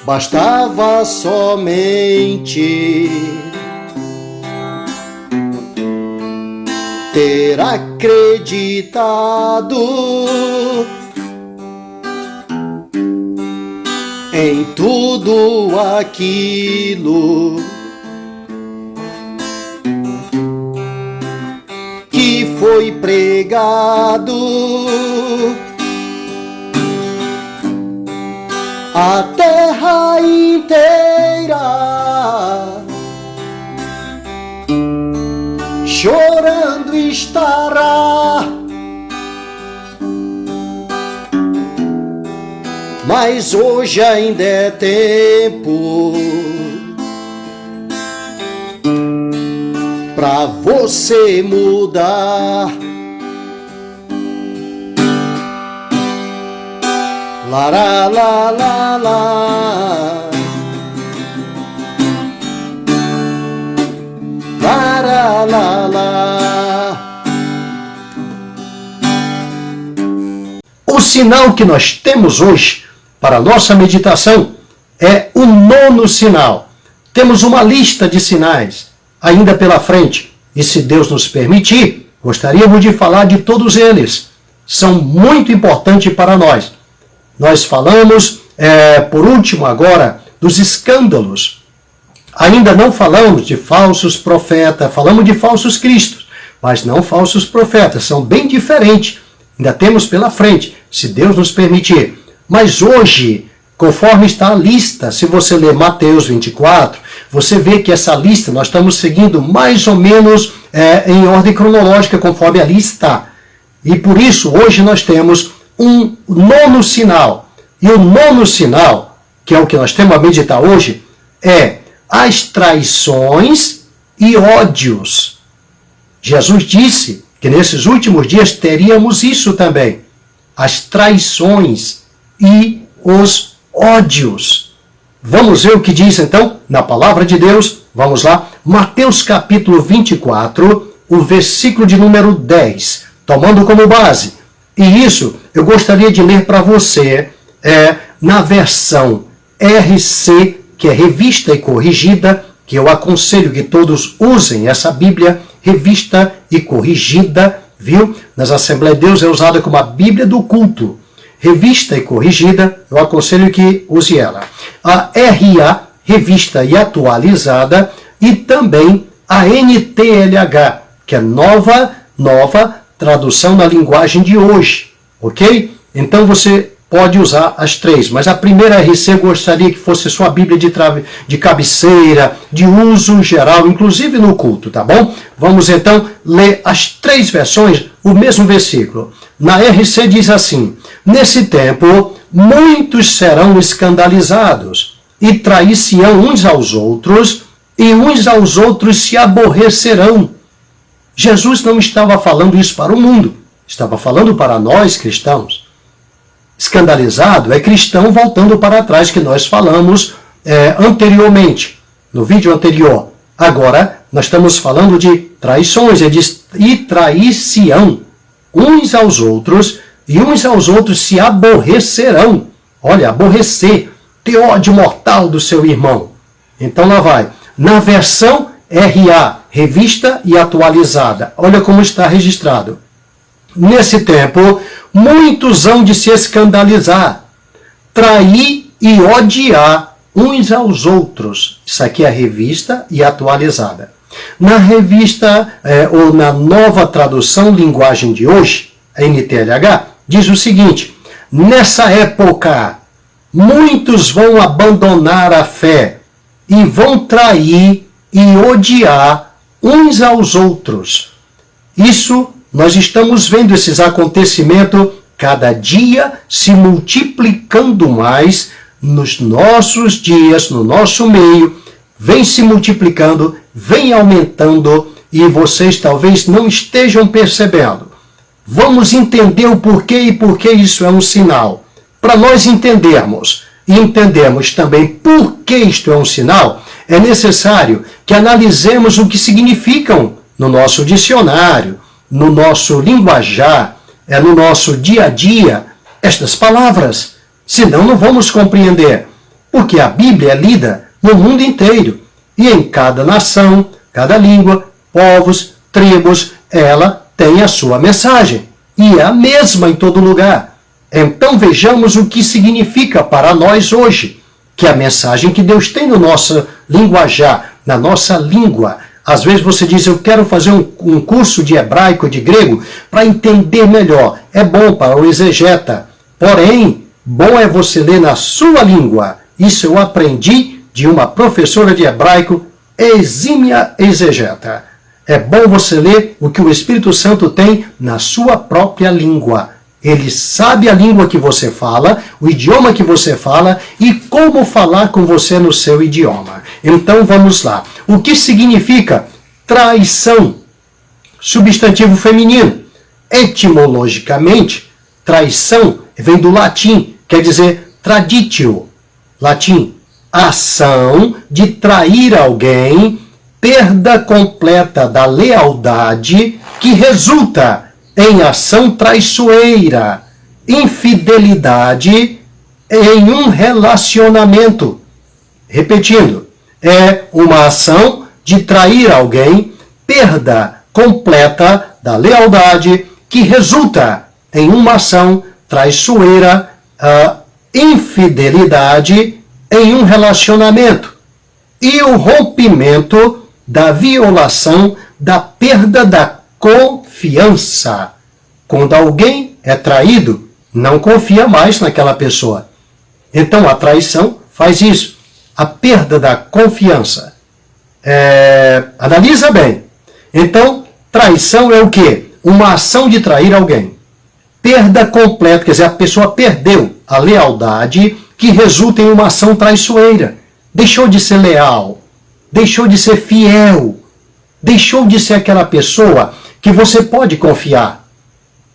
Bastava somente ter acreditado em tudo aquilo que foi pregado. A terra inteira chorando estará, mas hoje ainda é tempo pra você mudar. Lá, lá, lá, lá, lá. Lá, lá, lá, lá. O sinal que nós temos hoje para a nossa meditação é o 9º sinal. Temos uma lista de sinais ainda pela frente, e se Deus nos permitir, gostaríamos de falar de todos eles. São muito importantes para nós. Nós falamos, por último agora, dos escândalos. Ainda não falamos de falsos profetas, falamos de falsos cristos, mas não falsos profetas, são bem diferentes. Ainda temos pela frente, se Deus nos permitir. Mas hoje, conforme está a lista, se você ler Mateus 24, você vê que essa lista nós estamos seguindo mais ou menos em ordem cronológica, conforme a lista. E por isso, hoje nós temos um 9º sinal. E o 9º sinal, que é o que nós temos a meditar hoje, é as traições e ódios. Jesus disse que nesses últimos dias teríamos isso também. As traições e os ódios. Vamos ver o que diz então na palavra de Deus. Vamos lá. Mateus capítulo 24, o versículo de número 10. Tomando como base. E isso eu gostaria de ler para você na versão RC, que é Revista e Corrigida, que eu aconselho que todos usem essa Bíblia, Revista e Corrigida, viu? Nas Assembleias de Deus é usada como a Bíblia do culto. Revista e Corrigida, eu aconselho que use ela. A RA, Revista e Atualizada, e também a NTLH, que é nova tradução na linguagem de hoje, ok? Então você pode usar as três, mas a primeira RC eu gostaria que fosse sua Bíblia de cabeceira, de uso geral, inclusive no culto, tá bom? Vamos então ler as três versões, o mesmo versículo. Na RC diz assim: nesse tempo, muitos serão escandalizados e trair-se-ão uns aos outros, e uns aos outros se aborrecerão. Jesus não estava falando isso para o mundo, estava falando para nós cristãos. Escandalizado é cristão voltando para trás, que nós falamos anteriormente, no vídeo anterior. Agora, nós estamos falando de traições, e trair-se-ão uns aos outros, e uns aos outros se aborrecerão. Olha, aborrecer, ter ódio mortal do seu irmão. Então lá vai. Na versão RA, Revista e Atualizada, olha como está registrado. Nesse tempo, muitos hão de se escandalizar, trair e odiar uns aos outros. Isso aqui é a Revista e Atualizada. Na revista, ou na nova tradução linguagem de hoje, a NTLH, diz o seguinte: nessa época, muitos vão abandonar a fé e vão trair e odiar uns aos outros. Isso, nós estamos vendo esses acontecimentos cada dia se multiplicando mais nos nossos dias, no nosso meio, vem se multiplicando, vem aumentando, e vocês talvez não estejam percebendo. Vamos entender o porquê e por que isso é um sinal. Para nós entendermos e entendermos também por que isto é um sinal, é necessário que analisemos o que significam no nosso dicionário, no nosso linguajar, no nosso dia a dia, estas palavras. Senão não vamos compreender. Porque a Bíblia é lida no mundo inteiro. E em cada nação, cada língua, povos, tribos, ela tem a sua mensagem. E é a mesma em todo lugar. Então vejamos o que significa para nós hoje, que a mensagem que Deus tem no nosso linguajar, na nossa língua. Às vezes você diz, eu quero fazer um curso de hebraico, de grego, para entender melhor. É bom para o exegeta. Porém, bom é você ler na sua língua. Isso eu aprendi de uma professora de hebraico, exímia exegeta. É bom você ler o que o Espírito Santo tem na sua própria língua. Ele sabe a língua que você fala, o idioma que você fala e como falar com você no seu idioma. Então vamos lá. O que significa traição? Substantivo feminino. Etimologicamente, traição vem do latim, quer dizer traditio. Latim, ação de trair alguém, perda completa da lealdade que resulta em ação traiçoeira, infidelidade em um relacionamento. Repetindo, é uma ação de trair alguém, perda completa da lealdade que resulta em uma ação traiçoeira, infidelidade em um relacionamento. E o rompimento da violação, da perda da confiança. Quando alguém é traído, não confia mais naquela pessoa. Então a traição faz isso. A perda da confiança. Analisa bem. Então, traição é o quê? Uma ação de trair alguém. Perda completa, quer dizer, a pessoa perdeu a lealdade que resulta em uma ação traiçoeira. Deixou de ser leal. Deixou de ser fiel. Deixou de ser aquela pessoa que você pode confiar.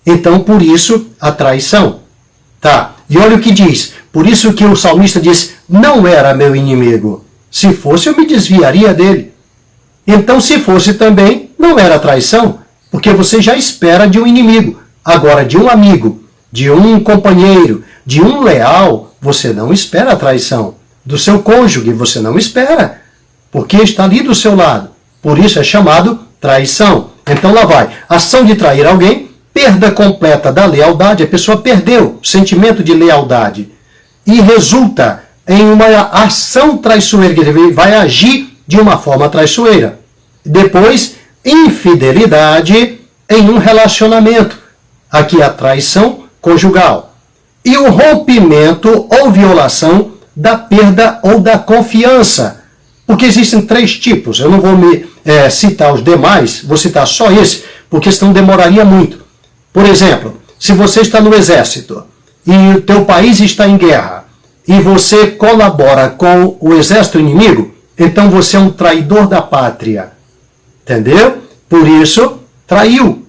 Então, por isso, a traição. Tá? E olha o que diz. Por isso que o salmista diz, não era meu inimigo. Se fosse, eu me desviaria dele. Então, se fosse também, não era traição, porque você já espera de um inimigo. Agora, de um amigo, de um companheiro, de um leal, você não espera a traição. Do seu cônjuge, você não espera, porque está ali do seu lado. Por isso é chamado traição. Então lá vai. Ação de trair alguém, perda completa da lealdade, a pessoa perdeu o sentimento de lealdade. E resulta em uma ação traiçoeira, que ele vai agir de uma forma traiçoeira. Depois, infidelidade em um relacionamento. Aqui a traição conjugal. E o rompimento ou violação da perda ou da confiança. Porque existem 3 tipos. Eu não vou me citar os demais, vou citar só esse, porque senão demoraria muito. Por exemplo, se você está no exército e o teu país está em guerra e você colabora com o exército inimigo, então você é um traidor da pátria. Entendeu? Por isso, traiu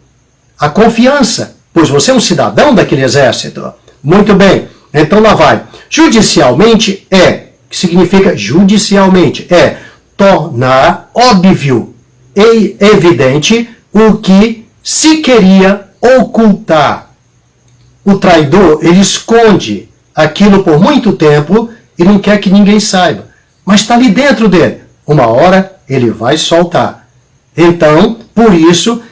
a confiança, pois você é um cidadão daquele exército. Muito bem, então lá vai. Judicialmente que significa judicialmente, tornar óbvio e evidente o que se queria ocultar. O traidor, ele esconde aquilo por muito tempo e não quer que ninguém saiba. Mas está ali dentro dele. Uma hora ele vai soltar. Então, por isso,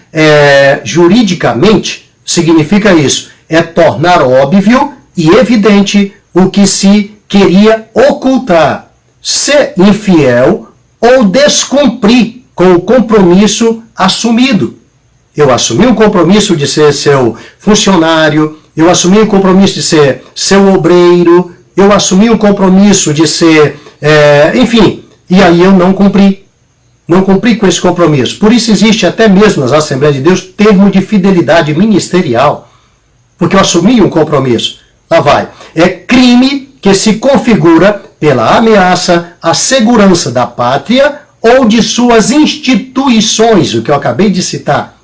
juridicamente, significa isso. É tornar óbvio e evidente o que se queria ocultar, ser infiel ou descumprir com o compromisso assumido. Eu assumi o compromisso de ser seu funcionário, eu assumi o compromisso de ser seu obreiro, eu assumi o compromisso de ser, enfim, e aí eu não cumpri. Não cumpri com esse compromisso. Por isso existe até mesmo nas Assembleias de Deus termo de fidelidade ministerial, porque eu assumi um compromisso. Lá vai. É crime que se configura pela ameaça à segurança da pátria ou de suas instituições, o que eu acabei de citar,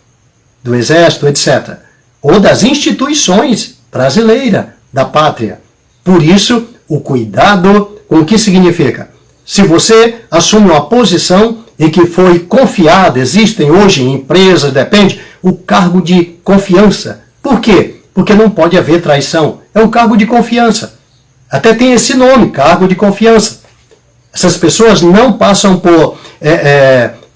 do Exército, etc. Ou das instituições brasileiras da pátria. Por isso, o cuidado com o que significa. Se você assume uma posição em que foi confiada, existem hoje em empresas, depende, o cargo de confiança. Por quê? Porque não pode haver traição. É um cargo de confiança. Até tem esse nome, cargo de confiança. Essas pessoas não passam por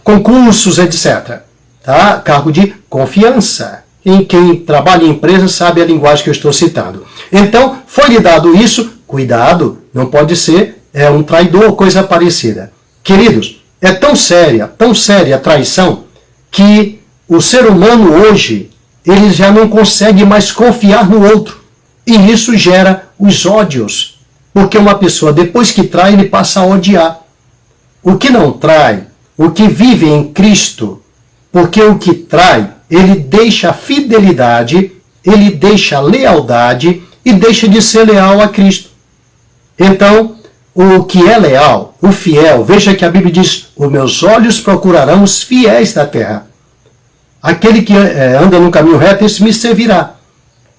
concursos, etc. Tá? Cargo de confiança. E quem trabalha em empresa sabe a linguagem que eu estou citando. Então, foi-lhe dado isso, cuidado, não pode ser um traidor, coisa parecida. Queridos, é tão séria a traição, que o ser humano hoje, ele já não consegue mais confiar no outro. E isso gera os ódios. Porque uma pessoa, depois que trai, ele passa a odiar. O que não trai, o que vive em Cristo, porque o que trai, ele deixa a fidelidade, ele deixa a lealdade e deixa de ser leal a Cristo. Então, o que é leal, o fiel, veja que a Bíblia diz, os meus olhos procurarão os fiéis da terra. Aquele que anda no caminho reto, esse me servirá.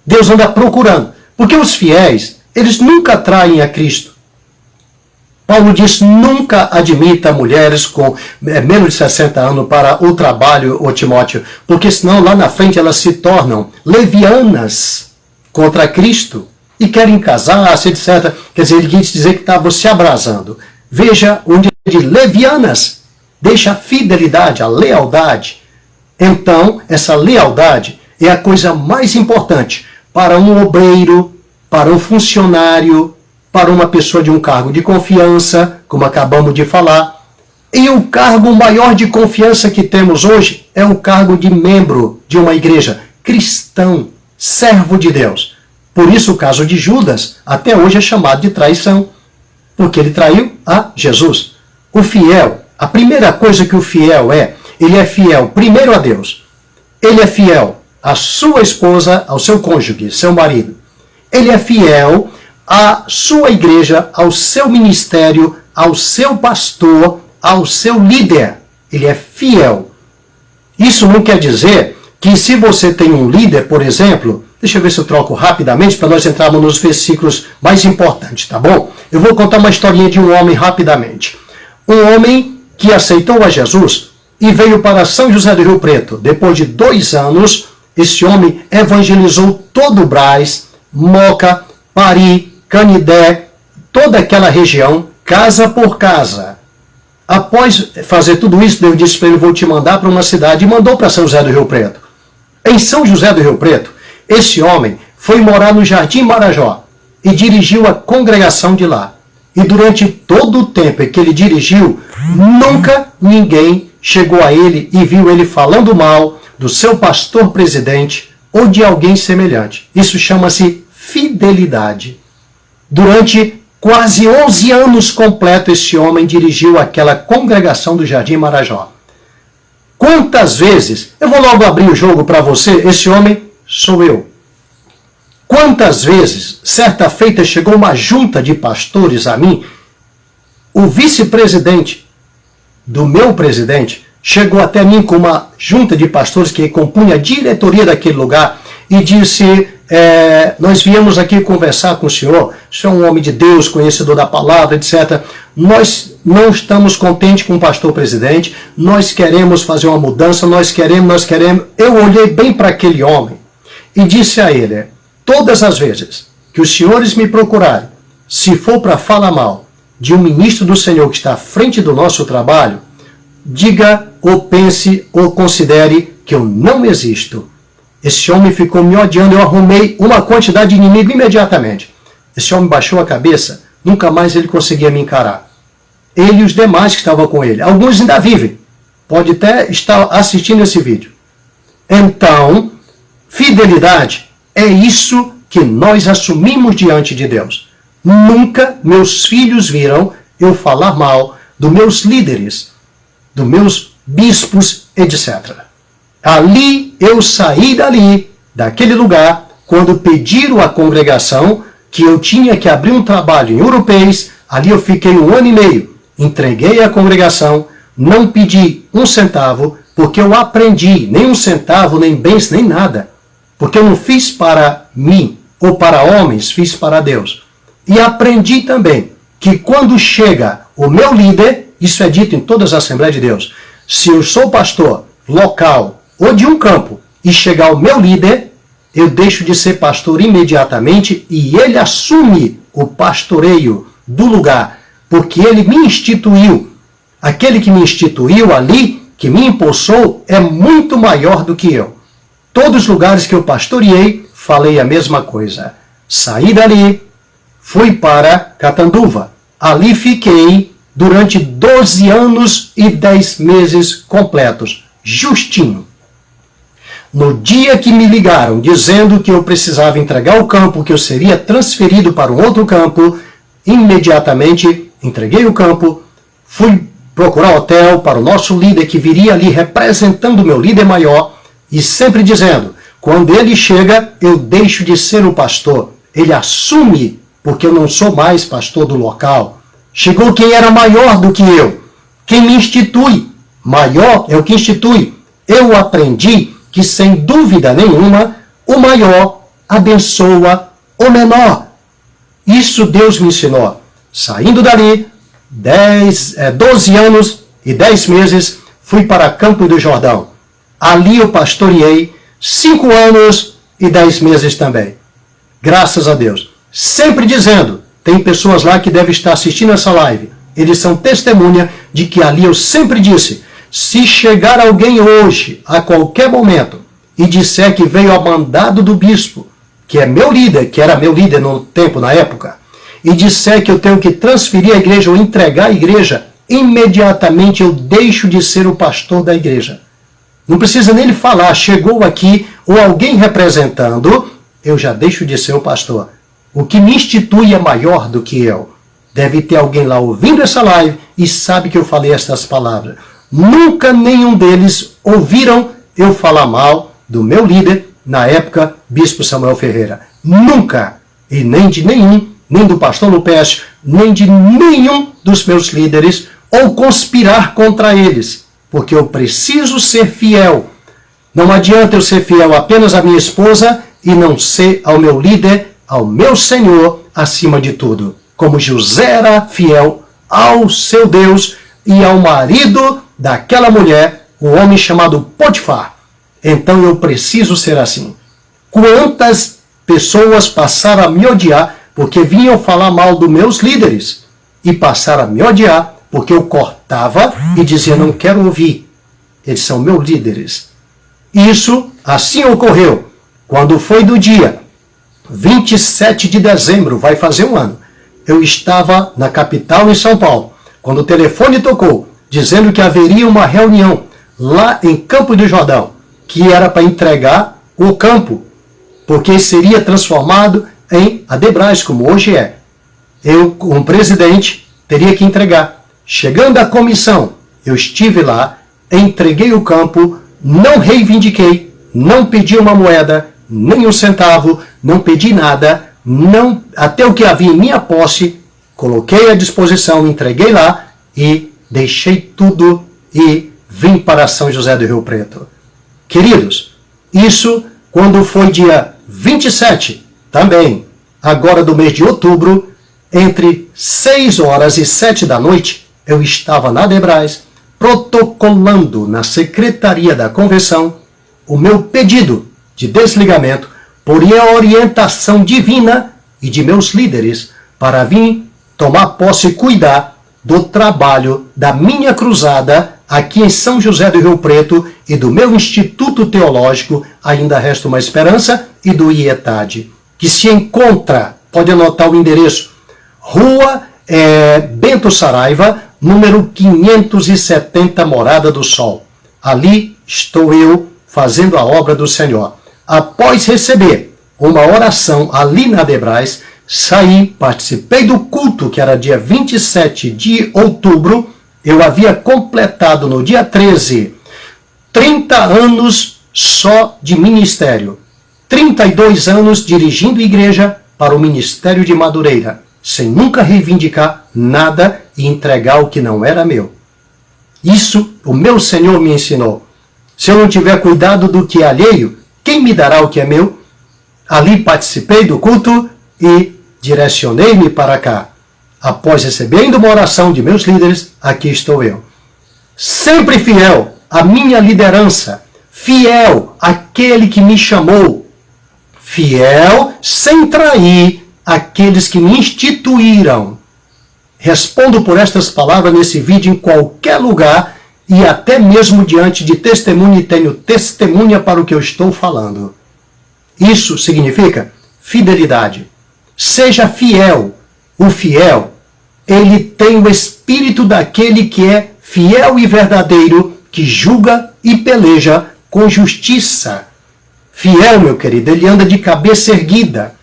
Deus anda procurando. Porque os fiéis, eles nunca traem a Cristo. Paulo diz, nunca admita mulheres com menos de 60 anos para o trabalho, ô Timóteo, porque senão lá na frente elas se tornam levianas contra Cristo e querem casar-se, etc. Quer dizer, ele quis dizer que estava se abrasando. Veja, onde de levianas, deixa a fidelidade, a lealdade. Então, essa lealdade é a coisa mais importante para um obreiro, para um funcionário, para uma pessoa de um cargo de confiança, como acabamos de falar. E o cargo maior de confiança que temos hoje é o cargo de membro de uma igreja, cristão, servo de Deus. Por isso o caso de Judas até hoje é chamado de traição, porque ele traiu a Jesus. O fiel, a primeira coisa que o fiel ele é fiel primeiro a Deus. Ele é fiel à sua esposa, ao seu cônjuge, seu marido. Ele é fiel à sua igreja, ao seu ministério, ao seu pastor, ao seu líder. Ele é fiel. Isso não quer dizer que se você tem um líder, por exemplo, deixa eu ver se eu troco rapidamente para nós entrarmos nos versículos mais importantes, tá bom? Eu vou contar uma historinha de um homem rapidamente. Um homem que aceitou a Jesus e veio para São José do Rio Preto. Depois de 2 anos, esse homem evangelizou todo o Brás, Moca, Pari, Canidé, toda aquela região, casa por casa. Após fazer tudo isso, Deus disse para ele, vou te mandar para uma cidade, e mandou para São José do Rio Preto. Em São José do Rio Preto, esse homem foi morar no Jardim Marajó e dirigiu a congregação de lá. E durante todo o tempo que ele dirigiu, nunca ninguém chegou a ele e viu ele falando mal do seu pastor presidente ou de alguém semelhante. Isso chama-se fidelidade. Durante quase 11 anos completos, esse homem dirigiu aquela congregação do Jardim Marajó. Quantas vezes, eu vou logo abrir o jogo para você, esse homem sou eu. Quantas vezes, certa feita, chegou uma junta de pastores a mim, o vice-presidente do meu presidente chegou até mim com uma junta de pastores que compunha a diretoria daquele lugar e disse, nós viemos aqui conversar com o senhor é um homem de Deus, conhecedor da palavra, etc. Nós não estamos contentes com o pastor presidente, nós queremos fazer uma mudança, nós queremos. Eu olhei bem para aquele homem e disse a ele, todas as vezes que os senhores me procurarem, se for para falar mal de um ministro do Senhor que está à frente do nosso trabalho, diga ou pense ou considere que eu não existo. Esse homem ficou me odiando, eu arrumei uma quantidade de inimigo imediatamente. Esse homem baixou a cabeça, nunca mais ele conseguia me encarar. Ele e os demais que estavam com ele. Alguns ainda vivem. Pode até estar assistindo esse vídeo. Então, fidelidade é isso que nós assumimos diante de Deus. Nunca meus filhos viram eu falar mal dos meus líderes, dos meus bispos, etc. Ali, eu saí daquele lugar, quando pediram à congregação que eu tinha que abrir um trabalho em Urupês, ali eu fiquei 1 ano e meio. Entreguei à congregação, não pedi 1 centavo, porque eu aprendi, nem 1 centavo, nem bens, nem nada. Porque eu não fiz para mim ou para homens, fiz para Deus. E aprendi também que quando chega o meu líder, isso é dito em todas as Assembleias de Deus, se eu sou pastor local ou de um campo e chegar o meu líder, eu deixo de ser pastor imediatamente e ele assume o pastoreio do lugar, porque ele me instituiu. Aquele que me instituiu ali, que me impulsou, é muito maior do que eu. Todos os lugares que eu pastoreei, falei a mesma coisa. Saí dali, fui para Catanduva. Ali fiquei durante 12 anos e 10 meses completos, justinho. No dia que me ligaram dizendo que eu precisava entregar o campo, que eu seria transferido para um outro campo, imediatamente entreguei o campo, fui procurar hotel para o nosso líder que viria ali representando o meu líder maior e sempre dizendo, quando ele chega, eu deixo de ser o pastor. Ele assume, porque eu não sou mais pastor do local. Chegou quem era maior do que eu. Quem me institui. Maior é o que institui. Eu aprendi que, sem dúvida nenhuma, o maior abençoa o menor. Isso Deus me ensinou. Saindo dali, 12 anos e 10 meses, fui para Campo do Jordão. Ali eu pastoreei 5 anos e 10 meses também. Graças a Deus. Sempre dizendo, tem pessoas lá que devem estar assistindo essa live. Eles são testemunha de que ali eu sempre disse, se chegar alguém hoje, a qualquer momento, e disser que veio a mandado do bispo, que é meu líder, que era meu líder no tempo, na época, e disser que eu tenho que transferir a igreja ou entregar a igreja, imediatamente eu deixo de ser o pastor da igreja. Não precisa nem ele falar, chegou aqui, ou alguém representando, eu já deixo de ser o pastor. O que me institui é maior do que eu. Deve ter alguém lá ouvindo essa live e sabe que eu falei estas palavras. Nunca nenhum deles ouviram eu falar mal do meu líder, na época, Bispo Samuel Ferreira. Nunca. E nem de nenhum, nem do pastor Lupécio, nem de nenhum dos meus líderes, ou conspirar contra eles. Porque eu preciso ser fiel. Não adianta eu ser fiel apenas à minha esposa e não ser ao meu líder, ao meu Senhor, acima de tudo. Como José era fiel ao seu Deus e ao marido daquela mulher, o homem chamado Potifar. Então eu preciso ser assim. Quantas pessoas passaram a me odiar porque vinham falar mal dos meus líderes e passaram a me odiar porque eu cortava e dizia, não quero ouvir. Eles são meus líderes. Isso assim ocorreu quando foi do dia 27 de dezembro, vai fazer um ano. Eu estava na capital, em São Paulo, quando o telefone tocou, dizendo que haveria uma reunião lá em Campo do Jordão, que era para entregar o campo, porque seria transformado em Adebras, como hoje é. Eu, como presidente, teria que entregar. Chegando à comissão, eu estive lá, entreguei o campo, não reivindiquei, não pedi uma moeda, nem um centavo, não pedi nada, não, até o que havia em minha posse, coloquei à disposição, entreguei lá e deixei tudo e vim para São José do Rio Preto. Queridos, isso quando foi dia 27, também, agora do mês de outubro, entre 6 horas e 7 da noite, eu estava na Adebras, protocolando na Secretaria da Convenção o meu pedido de desligamento por orientação divina e de meus líderes para vir tomar posse e cuidar do trabalho da minha cruzada aqui em São José do Rio Preto e do meu Instituto Teológico, Ainda Resta Uma Esperança, e do IETAD, que se encontra, pode anotar o endereço, Rua Bento Saraiva, número 570, Morada do Sol. Ali estou eu fazendo a obra do Senhor. Após receber uma oração ali na Adebras, saí, participei do culto, que era dia 27 de outubro. Eu havia completado no dia 13, 30 anos só de ministério. 32 anos dirigindo igreja para o Ministério de Madureira, sem nunca reivindicar nada e entregar o que não era meu. Isso o meu Senhor me ensinou. Se eu não tiver cuidado do que é alheio, quem me dará o que é meu? Ali participei do culto e direcionei-me para cá. Após recebendo uma oração de meus líderes, aqui estou eu. Sempre fiel à minha liderança, fiel àquele que me chamou, fiel sem trair aqueles que me instituíram. Respondo por estas palavras nesse vídeo em qualquer lugar e até mesmo diante de testemunha e tenho testemunha para o que eu estou falando. Isso significa fidelidade. Seja fiel. O fiel, ele tem o espírito daquele que é fiel e verdadeiro, que julga e peleja com justiça. Fiel, meu querido, ele anda de cabeça erguida.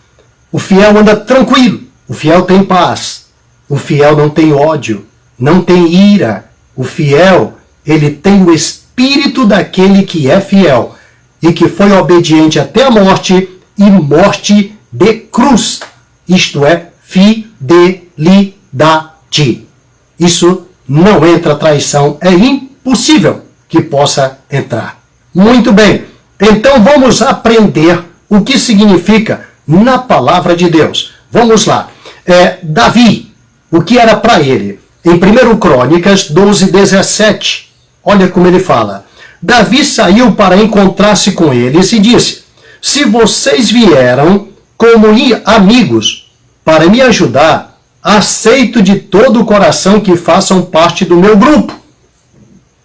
O fiel anda tranquilo. O fiel tem paz. O fiel não tem ódio, não tem ira. O fiel, ele tem o espírito daquele que é fiel e que foi obediente até a morte e morte de cruz. Isto é fidelidade. Isso não entra traição, é impossível que possa entrar. Muito bem, então vamos aprender o que significa na palavra de Deus. Vamos lá. Davi, o que era para ele? Em 1 Crônicas 12:17, olha como ele fala. Davi saiu para encontrar-se com eles e disse: se vocês vieram como amigos para me ajudar, aceito de todo o coração que façam parte do meu grupo.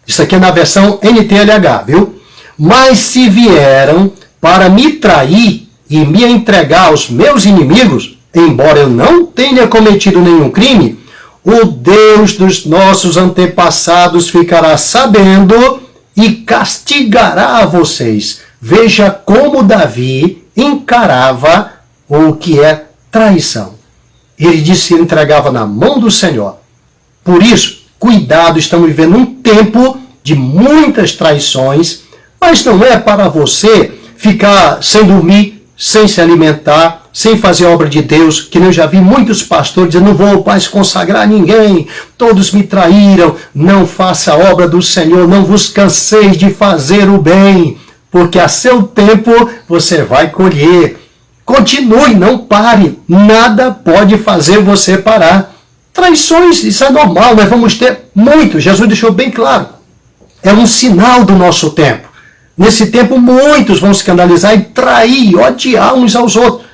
Isso aqui é na versão NTLH, viu? Mas se vieram para me trair e me entregar aos meus inimigos, embora eu não tenha cometido nenhum crime, o Deus dos nossos antepassados ficará sabendo e castigará a vocês. Veja como Davi encarava o que é traição. Ele disse que ele entregava na mão do Senhor. Por isso, cuidado, estamos vivendo um tempo de muitas traições, mas não é para você ficar sem dormir, sem se alimentar, sem fazer a obra de Deus, que eu já vi muitos pastores dizendo: não vou mais consagrar a ninguém, todos me traíram. Não faça a obra do Senhor, não vos canseis de fazer o bem, porque a seu tempo você vai colher. Continue, não pare, nada pode fazer você parar. Traições, isso é normal, nós vamos ter muito, Jesus deixou bem claro. É um sinal do nosso tempo. Nesse tempo muitos vão escandalizar e trair, odiar uns aos outros.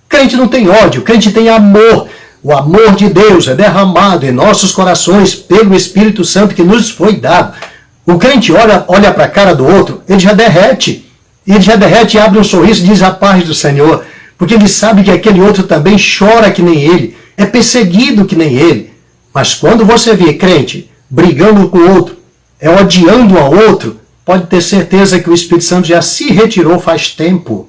Crente não tem ódio, crente tem amor. O amor de Deus é derramado em nossos corações pelo Espírito Santo que nos foi dado. O crente olha para a cara do outro, ele já derrete. Ele já derrete e abre um sorriso e diz: a paz do Senhor. Porque ele sabe que aquele outro também chora que nem ele, é perseguido que nem ele. Mas quando você vê crente brigando com o outro, odiando ao outro, pode ter certeza que o Espírito Santo já se retirou faz tempo.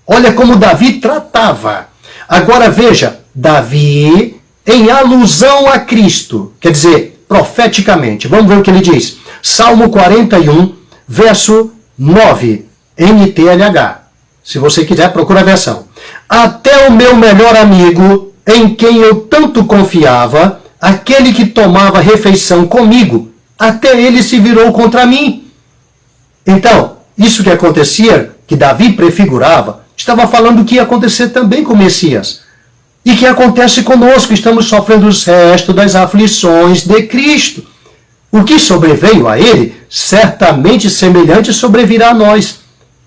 Olha como Davi tratava. Agora veja, Davi em alusão a Cristo, quer dizer, profeticamente. Vamos ver o que ele diz. Salmo 41, verso 9, NTLH. Se você quiser, procura a versão. Até o meu melhor amigo, em quem eu tanto confiava, aquele que tomava refeição comigo, até ele se virou contra mim. Então, isso que acontecia, que Davi prefigurava, estava falando que ia acontecer também com o Messias. E que acontece conosco, estamos sofrendo os restos das aflições de Cristo. O que sobreveio a ele, certamente semelhante sobrevirá a nós.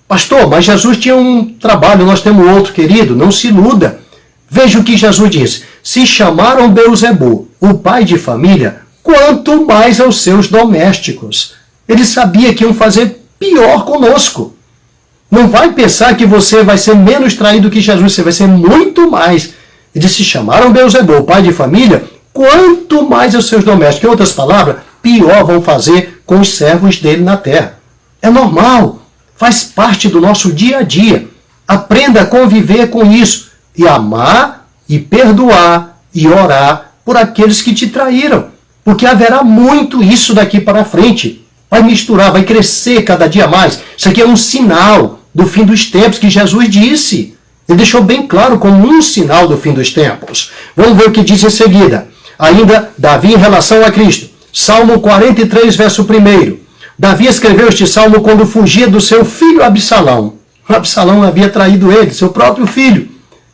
Pastor, mas Jesus tinha um trabalho, nós temos outro, querido, não se iluda. Veja o que Jesus disse: se chamaram Beelzebul, o pai de família, quanto mais aos seus domésticos. Ele sabia que iam fazer pior conosco. Não vai pensar que você vai ser menos traído que Jesus, você vai ser muito mais. Ele disse: se chamaram Beelzebul, o pai de família, quanto mais aos seus domésticos. Em outras palavras, pior vão fazer com os servos dele na terra. É normal. Faz parte do nosso dia a dia. Aprenda a conviver com isso e amar e perdoar e orar por aqueles que te traíram. Porque haverá muito isso daqui para frente. Vai misturar, vai crescer cada dia mais. Isso aqui é um sinal do fim dos tempos que Jesus disse. Ele deixou bem claro como um sinal do fim dos tempos. Vamos ver o que diz em seguida. Ainda Davi em relação a Cristo. Salmo 43, verso 1. Davi escreveu este salmo quando fugia do seu filho Absalão. Absalão havia traído ele, seu próprio filho.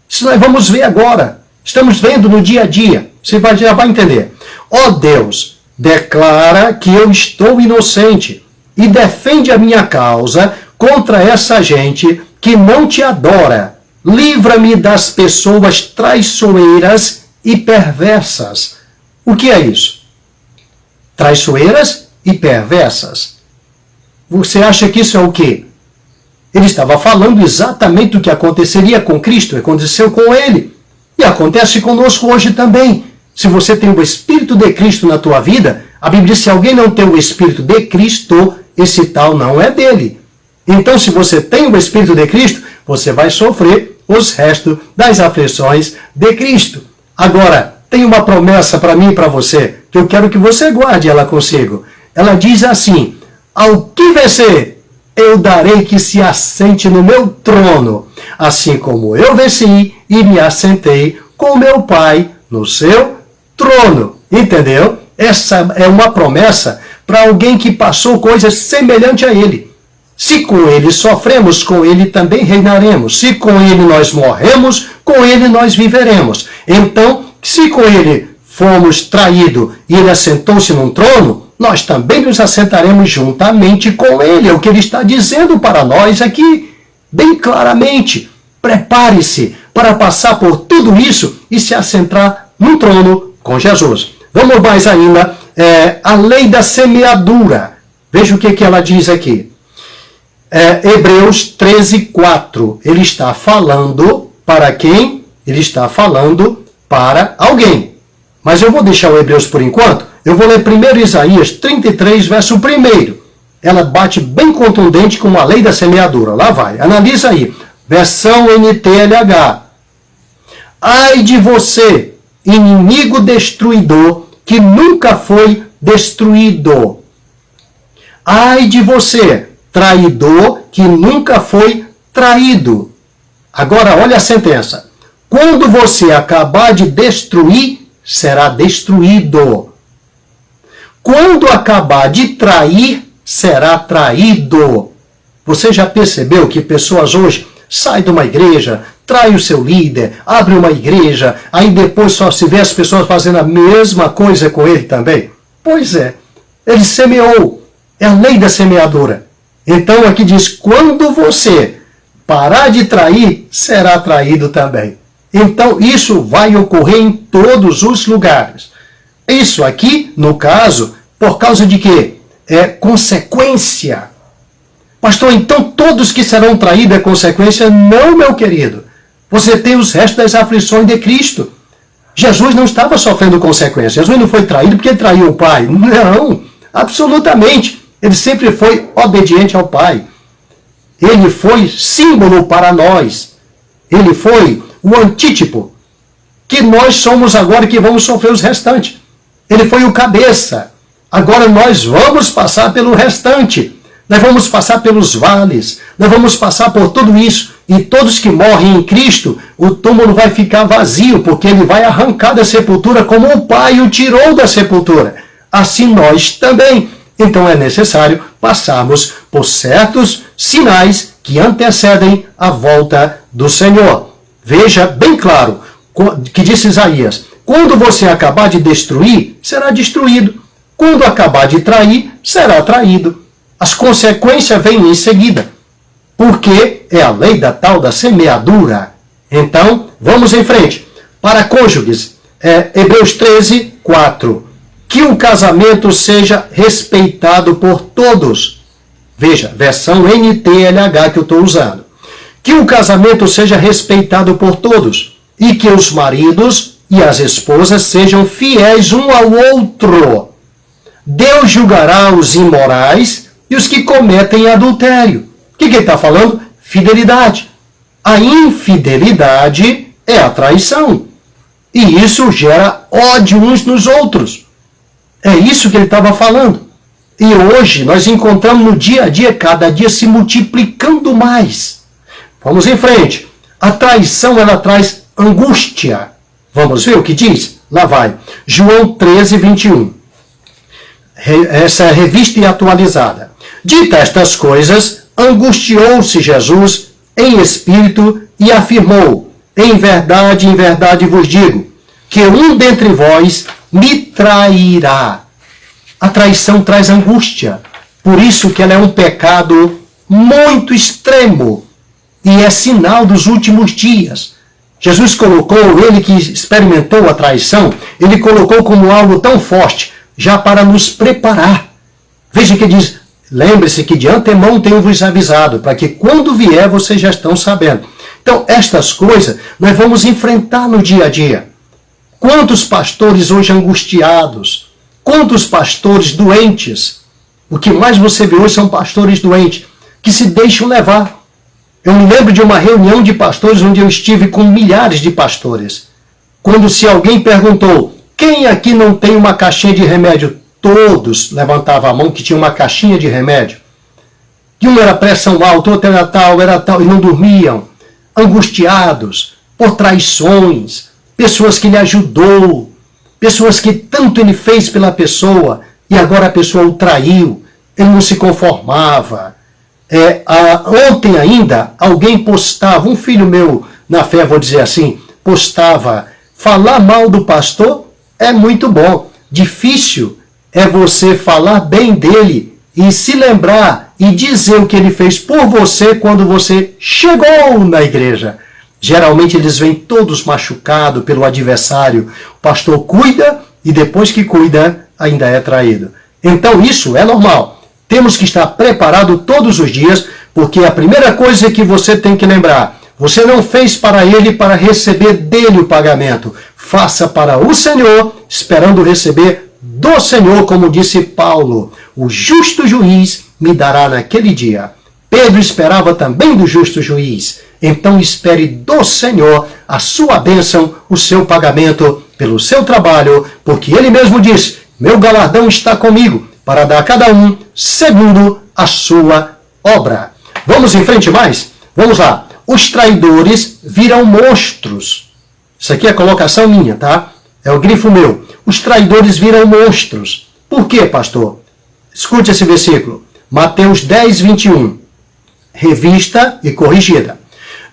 Isso nós vamos ver agora. Estamos vendo no dia a dia. Você já vai entender. Ó Deus, declara que eu estou inocente e defende a minha causa contra essa gente que não te adora. livra-me das pessoas traiçoeiras e perversas. O que é isso? Traiçoeiras e perversas. Você acha que isso é o quê? Ele estava falando exatamente do que aconteceria com Cristo, aconteceu com ele. E acontece conosco hoje também. Se você tem o Espírito de Cristo na tua vida, a Bíblia diz que se alguém não tem o Espírito de Cristo, esse tal não é dele. Então, se você tem o Espírito de Cristo, você vai sofrer os restos das aflições de Cristo. Agora, tem uma promessa para mim e para você, que eu quero que você guarde ela consigo. Ela diz assim: ao que vencer, eu darei que se assente no meu trono, assim como eu venci e me assentei com meu Pai no seu trono. Entendeu? Essa é uma promessa para alguém que passou coisas semelhantes a ele. Se com ele sofremos, com ele também reinaremos. Se com ele nós morremos, com ele nós viveremos. Então, se com ele fomos traídos e ele assentou-se num trono, nós também nos assentaremos juntamente com ele. É o que ele está dizendo para nós aqui, bem claramente. Prepare-se para passar por tudo isso e se assentar num trono com Jesus. Vamos mais ainda, a lei da semeadura. Veja o que ela diz aqui. Hebreus 13:4. Ele está falando para quem? Ele está falando para alguém. Mas eu vou deixar o Hebreus por enquanto. Eu vou ler primeiro Isaías 33, verso 1. Ela bate bem contundente com a lei da semeadura. Lá vai. Analisa aí. Versão NTLH. Ai de você, inimigo destruidor, que nunca foi destruído. Ai de você, traidor, que nunca foi traído. Agora, olha a sentença. Quando você acabar de destruir, será destruído. Quando acabar de trair, será traído. Você já percebeu que pessoas hoje saem de uma igreja, trai o seu líder, abre uma igreja, aí depois só se vê as pessoas fazendo a mesma coisa com ele também? Pois é, ele semeou. É a lei da semeadura. Então aqui diz, quando você parar de trair, será traído também. Então isso vai ocorrer em todos os lugares. Isso aqui, no caso, por causa de quê? É consequência. Pastor, então todos que serão traídos é consequência? Não, meu querido. Você tem os restos das aflições de Cristo. Jesus não estava sofrendo consequências. Jesus não foi traído porque ele traiu o Pai. Não, absolutamente. Ele sempre foi obediente ao Pai. Ele foi símbolo para nós. Ele foi o antítipo que nós somos agora que vamos sofrer os restantes. Ele foi o cabeça. Agora nós vamos passar pelo restante. Nós vamos passar pelos vales. Nós vamos passar por tudo isso. E todos que morrem em Cristo, o túmulo vai ficar vazio, porque ele vai arrancar da sepultura como o Pai o tirou da sepultura. Assim nós também. Então é necessário passarmos por certos sinais que antecedem a volta do Senhor. Veja bem claro que disse Isaías, quando você acabar de destruir, será destruído. Quando acabar de trair, será traído. As consequências vêm em seguida, porque é a lei da tal da semeadura. Então, vamos em frente. Para cônjuges, Hebreus 13:4. Que o casamento seja respeitado por todos. Veja, versão NTLH que eu estou usando. Que o casamento seja respeitado por todos e que os maridos e as esposas sejam fiéis um ao outro. Deus julgará os imorais e os que cometem adultério. O que ele está falando? Fidelidade. A infidelidade é a traição. E isso gera ódio uns nos outros. É isso que ele estava falando. E hoje nós encontramos no dia a dia, cada dia se multiplicando mais. Vamos em frente. A traição, ela traz angústia. Vamos ver o que diz? Lá vai. João 13:21. Essa é a revista e atualizada. Dita estas coisas, angustiou-se Jesus em espírito e afirmou, em verdade vos digo, que um dentre vós me trairá. A traição traz angústia. Por isso que ela é um pecado muito extremo. e é sinal dos últimos dias. Jesus colocou, ele que experimentou a traição, ele colocou como algo tão forte, já para nos preparar. Veja que diz, lembre-se que de antemão tenho-vos avisado, para que quando vier vocês já estão sabendo. Então, estas coisas nós vamos enfrentar no dia a dia. Quantos pastores hoje angustiados? Quantos pastores doentes? O que mais você vê hoje são pastores doentes, que se deixam levar. Eu me lembro de uma reunião de pastores onde eu estive com milhares de pastores. Quando se alguém perguntou, quem aqui não tem uma caixinha de remédio? Todos levantavam a mão que tinha uma caixinha de remédio. E um era pressão alta, outro era tal, e não dormiam. Angustiados por traições, pessoas que ele ajudou, pessoas que tanto ele fez pela pessoa, e agora a pessoa o traiu, ele não se conformava. Ontem ainda, alguém postava, um filho meu, na fé, vou dizer assim, postava, falar mal do pastor é muito bom. Difícil é você falar bem dele e se lembrar e dizer o que ele fez por você quando você chegou na igreja. Geralmente eles vêm todos machucados pelo adversário. O pastor cuida e depois que cuida, ainda é traído. Então isso é normal. Temos que estar preparado todos os dias, porque a primeira coisa que você tem que lembrar, você não fez para ele para receber dele o pagamento. Faça para o Senhor, esperando receber do Senhor, como disse Paulo. O justo juiz me dará naquele dia. Pedro esperava também do justo juiz. Então espere do Senhor a sua bênção, o seu pagamento pelo seu trabalho, porque ele mesmo diz, meu galardão está comigo, para dar a cada um segundo a sua obra. Vamos em frente mais? Vamos lá. Os traidores viram monstros. Isso aqui é a colocação minha, tá? É o grifo meu. Os traidores viram monstros. Por quê, pastor? Escute esse versículo. Mateus 10, 21. Revista e corrigida.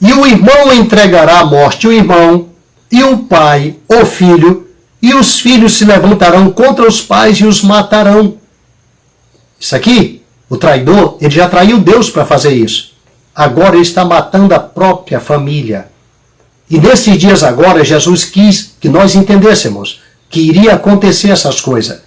E o irmão entregará à morte o irmão, e o pai o filho, e os filhos se levantarão contra os pais e os matarão. Isso aqui, o traidor, ele já traiu Deus para fazer isso. Agora ele está matando a própria família. E nesses dias agora, Jesus quis que nós entendêssemos que iria acontecer essas coisas.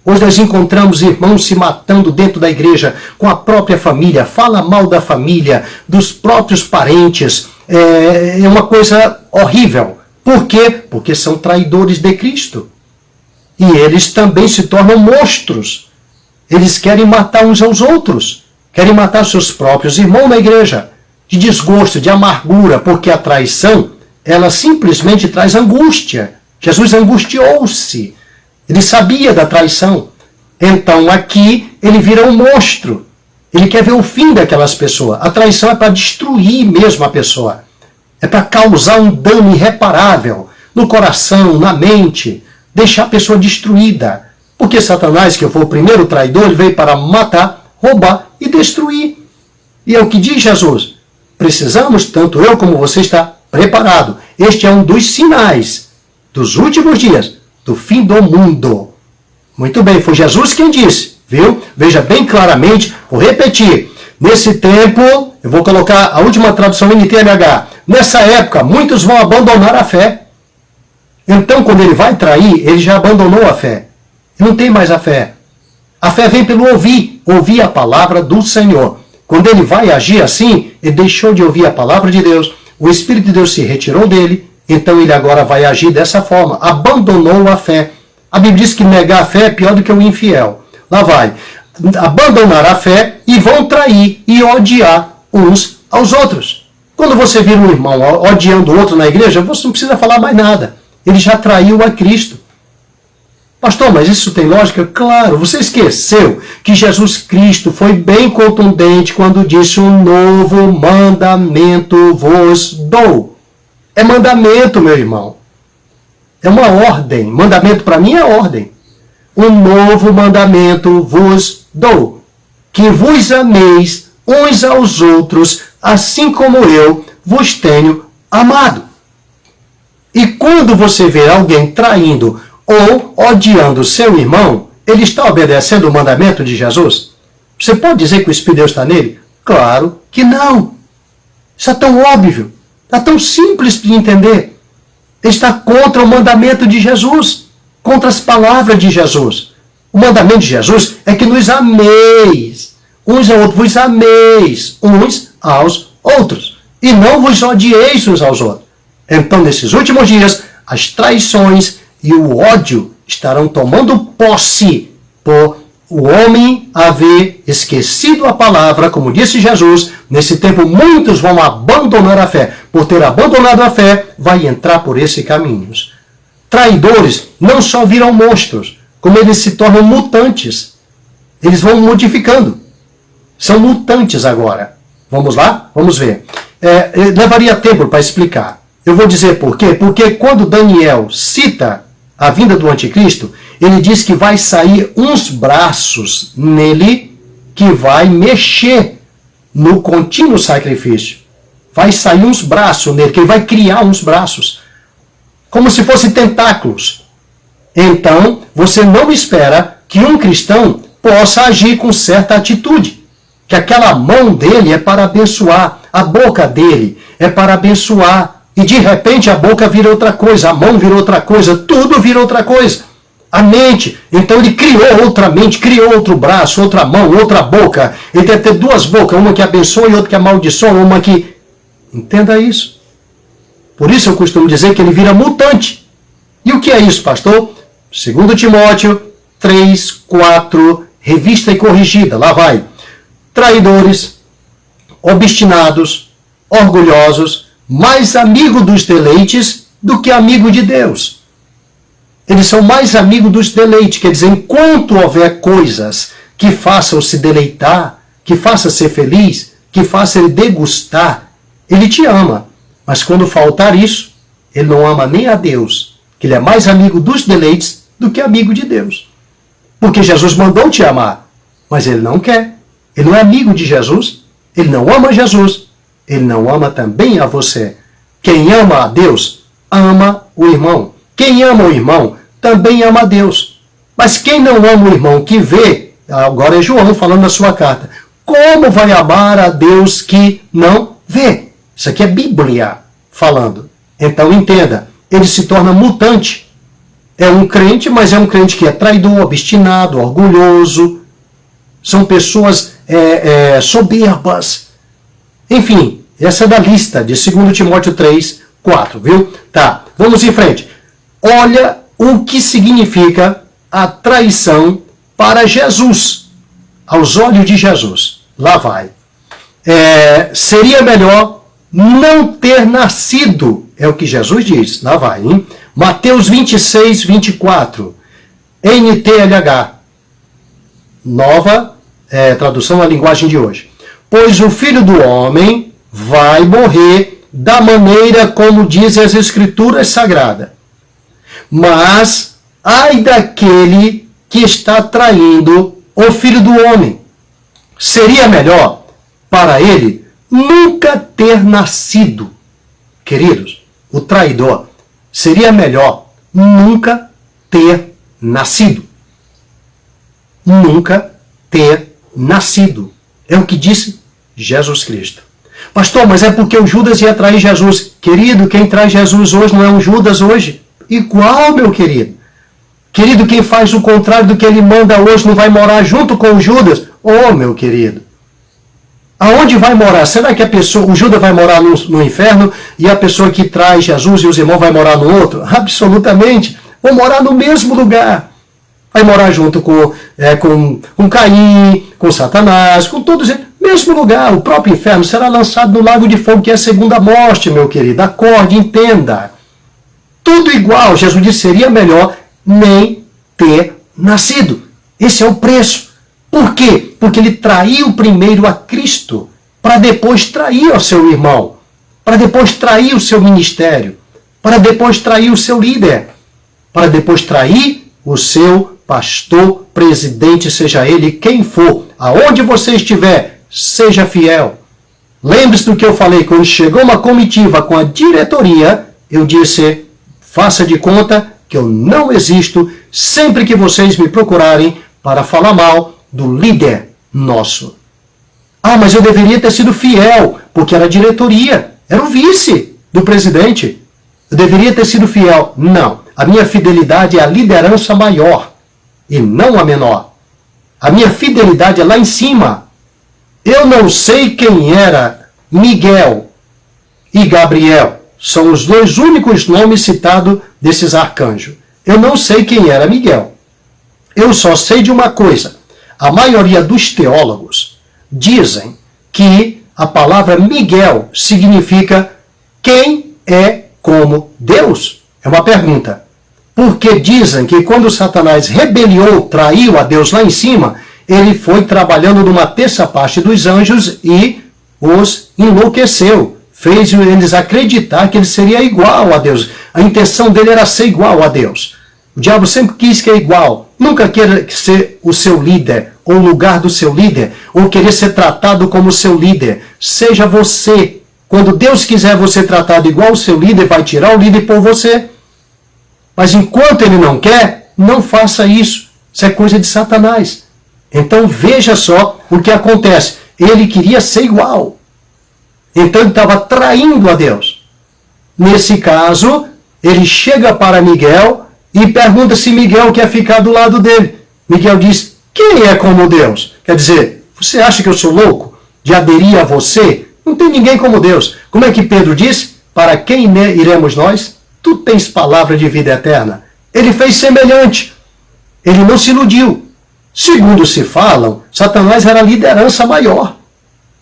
Hoje nós encontramos irmãos se matando dentro da igreja com a própria família, fala mal da família, dos próprios parentes. É uma coisa horrível. Por quê? Porque são traidores de Cristo. E eles também se tornam monstros. Eles querem matar uns aos outros. Querem matar seus próprios irmãos na igreja. De desgosto, de amargura, porque a traição, ela simplesmente traz angústia. Jesus angustiou-se. Ele sabia da traição. Então aqui ele vira um monstro. Ele quer ver o fim daquelas pessoas. A traição é para destruir mesmo a pessoa. É para causar um dano irreparável no coração, na mente. Deixar a pessoa destruída. Porque Satanás, que foi o primeiro traidor, ele veio para matar, roubar e destruir. E é o que diz Jesus. Precisamos, tanto eu como você, estar preparado. Este é um dos sinais dos últimos dias, do fim do mundo. Muito bem, foi Jesus quem disse, viu? Veja bem claramente, vou repetir. Nesse tempo, eu vou colocar a última tradução NTLH. Nessa época, muitos vão abandonar a fé. Então, quando ele vai trair, ele já abandonou a fé. Não tem mais a fé. A fé vem pelo ouvir a palavra do Senhor. Quando ele vai agir assim, ele deixou de ouvir a palavra de Deus, o Espírito de Deus se retirou dele, então ele agora vai agir dessa forma, abandonou a fé. A Bíblia diz que negar a fé é pior do que o infiel. Lá vai, abandonar a fé e vão trair e odiar uns aos outros. Quando você vira um irmão odiando o outro na igreja, você não precisa falar mais nada. Ele já traiu a Cristo. Pastor, mas isso tem lógica? Claro, você esqueceu que Jesus Cristo foi bem contundente quando disse um novo mandamento vos dou. É mandamento, meu irmão. É uma ordem. Mandamento para mim é ordem. Um novo mandamento vos dou. Que vos ameis uns aos outros, assim como eu vos tenho amado. E quando você vê alguém traindo ou odiando seu irmão, ele está obedecendo o mandamento de Jesus? Você pode dizer que o Espírito de Deus está nele? Claro que não. Isso é tão óbvio, é tão simples de entender. Ele está contra o mandamento de Jesus, contra as palavras de Jesus. O mandamento de Jesus é que nos ameis, uns aos outros, vos ameis, uns aos outros, e não vos odieis uns aos outros. Então, nesses últimos dias, as traições e o ódio estarão tomando posse por o homem haver esquecido a palavra, como disse Jesus. Nesse tempo, muitos vão abandonar a fé. Por ter abandonado a fé, vai entrar por esse caminho. Traidores não só viram monstros, como eles se tornam mutantes. Eles vão modificando. São mutantes agora. Vamos lá? Vamos ver. Levaria tempo para explicar. Eu vou dizer por quê. Porque quando Daniel cita a vinda do anticristo, ele diz que vai sair uns braços nele que vai mexer no contínuo sacrifício. Vai sair uns braços nele, que ele vai criar uns braços, como se fossem tentáculos. Então, você não espera que um cristão possa agir com certa atitude. Que aquela mão dele é para abençoar, a boca dele é para abençoar. E de repente a boca vira outra coisa, a mão vira outra coisa, tudo vira outra coisa. A mente, então ele criou outra mente, criou outro braço, outra mão, outra boca. Ele deve ter duas bocas, uma que abençoa e outra que amaldiçoa, uma que... Entenda isso. Por isso eu costumo dizer que ele vira mutante. E o que é isso, pastor? 2 Timóteo 3, 4, revista e corrigida, lá vai. Traidores, obstinados, orgulhosos, mais amigo dos deleites do que amigo de Deus. Eles são mais amigos dos deleites, quer dizer, enquanto houver coisas que façam se deleitar, que façam ser feliz, que façam ele degustar, ele te ama. Mas quando faltar isso, ele não ama nem a Deus, que ele é mais amigo dos deleites do que amigo de Deus. Porque Jesus mandou te amar, mas ele não quer. Ele não é amigo de Jesus, ele não ama Jesus, ele não ama também a você. Quem ama a Deus, ama o irmão. Quem ama o irmão, também ama a Deus. Mas quem não ama o irmão que vê, agora é João falando na sua carta, como vai amar a Deus que não vê? Isso aqui é Bíblia falando. Então entenda, ele se torna mutante. É um crente, mas é um crente que é traidor, obstinado, orgulhoso. São pessoas soberbas. Enfim, essa é da lista de 2 Timóteo 3, 4, viu? Tá, vamos em frente. Olha o que significa a traição para Jesus, aos olhos de Jesus. Lá vai. Seria melhor não ter nascido, é o que Jesus diz. Lá vai, hein? Mateus 26, 24. NTLH. Nova tradução à linguagem de hoje. Pois o Filho do Homem vai morrer da maneira como dizem as Escrituras Sagradas. Mas, ai daquele que está traindo o Filho do Homem. Seria melhor para ele nunca ter nascido. Queridos, o traidor, seria melhor nunca ter nascido. Nunca ter nascido. É o que disse Jesus Cristo. Pastor, mas é porque o Judas ia trair Jesus. Querido, quem traz Jesus hoje não é um Judas hoje. Igual, meu querido. Querido, quem faz o contrário do que ele manda hoje não vai morar junto com o Judas? Oh, meu querido. Aonde vai morar? Será que o Judas vai morar no inferno e a pessoa que traz Jesus e os irmãos vai morar no outro? Absolutamente. Vão morar no mesmo lugar. Vai morar junto com Caim, com Satanás, com todos eles. Mesmo lugar, o próprio inferno será lançado no lago de fogo, que é a segunda morte, meu querido. Acorde, entenda. Tudo igual. Jesus disse, seria melhor nem ter nascido. Esse é o preço. Por quê? Porque ele traiu primeiro a Cristo, para depois trair o seu irmão, para depois trair o seu ministério, para depois trair o seu líder, para depois trair o seu pastor, presidente, seja ele quem for. Aonde você estiver, seja fiel. Lembre-se do que eu falei, quando chegou uma comitiva com a diretoria, eu disse, faça de conta que eu não existo sempre que vocês me procurarem para falar mal do líder nosso. Ah, mas eu deveria ter sido fiel. porque era a diretoria, era o vice do presidente. Eu deveria ter sido fiel. Não, a minha fidelidade é a liderança maior e não a menor. A minha fidelidade é lá em cima. Eu não sei quem era Miguel e Gabriel. São os dois únicos nomes citados desses arcanjos. Eu não sei quem era Miguel. Eu só sei de uma coisa. A maioria dos teólogos dizem que a palavra Miguel significa quem é como Deus. É uma pergunta. Porque dizem que quando Satanás rebeliou, traiu a Deus lá em cima, ele foi trabalhando numa terça parte dos anjos e os enlouqueceu. Fez eles acreditar que ele seria igual a Deus. A intenção dele era ser igual a Deus. O diabo sempre quis que é igual. Nunca queira ser o seu líder, ou o lugar do seu líder, ou querer ser tratado como seu líder. Seja você. Quando Deus quiser você tratado igual o seu líder, vai tirar o líder por você. Mas enquanto ele não quer, não faça isso. Isso é coisa de Satanás. Então veja só o que acontece. Ele queria ser igual. Então ele estava traindo a Deus. Nesse caso, ele chega para Miguel e pergunta se Miguel quer ficar do lado dele. Miguel diz, quem é como Deus? Quer dizer, você acha que eu sou louco de aderir a você? Não tem ninguém como Deus. Como é que Pedro disse? Para quem iremos nós? Tu tens palavra de vida eterna. Ele fez semelhante. Ele não se iludiu. Segundo se falam, Satanás era a liderança maior.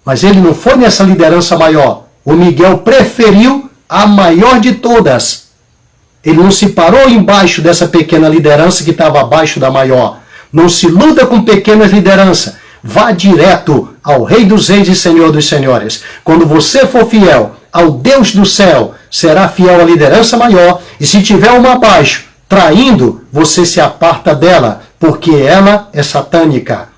Mas ele não foi nessa liderança maior. O Miguel preferiu a maior de todas. Ele não se parou embaixo dessa pequena liderança que estava abaixo da maior. Não se iluda com pequenas lideranças. Vá direto ao Rei dos Reis e Senhor dos Senhores. Quando você for fiel ao Deus do céu, será fiel à liderança maior. E se tiver uma abaixo, traindo, você se aparta dela, porque ela é satânica.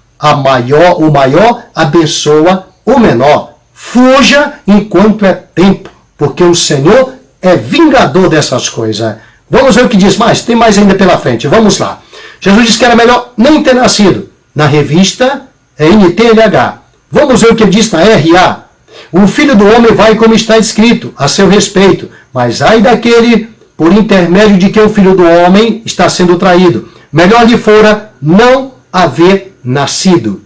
O maior abençoa o menor. Fuja enquanto é tempo, porque o Senhor é vingador dessas coisas. Vamos ver o que diz mais. Tem mais ainda pela frente. Vamos lá. Jesus disse que era melhor nem ter nascido. Na revista NTLH. Vamos ver o que ele diz na RA. O Filho do Homem vai como está escrito a seu respeito, mas ai daquele por intermédio de que o Filho do Homem está sendo traído. Melhor lhe fora não haver nascido.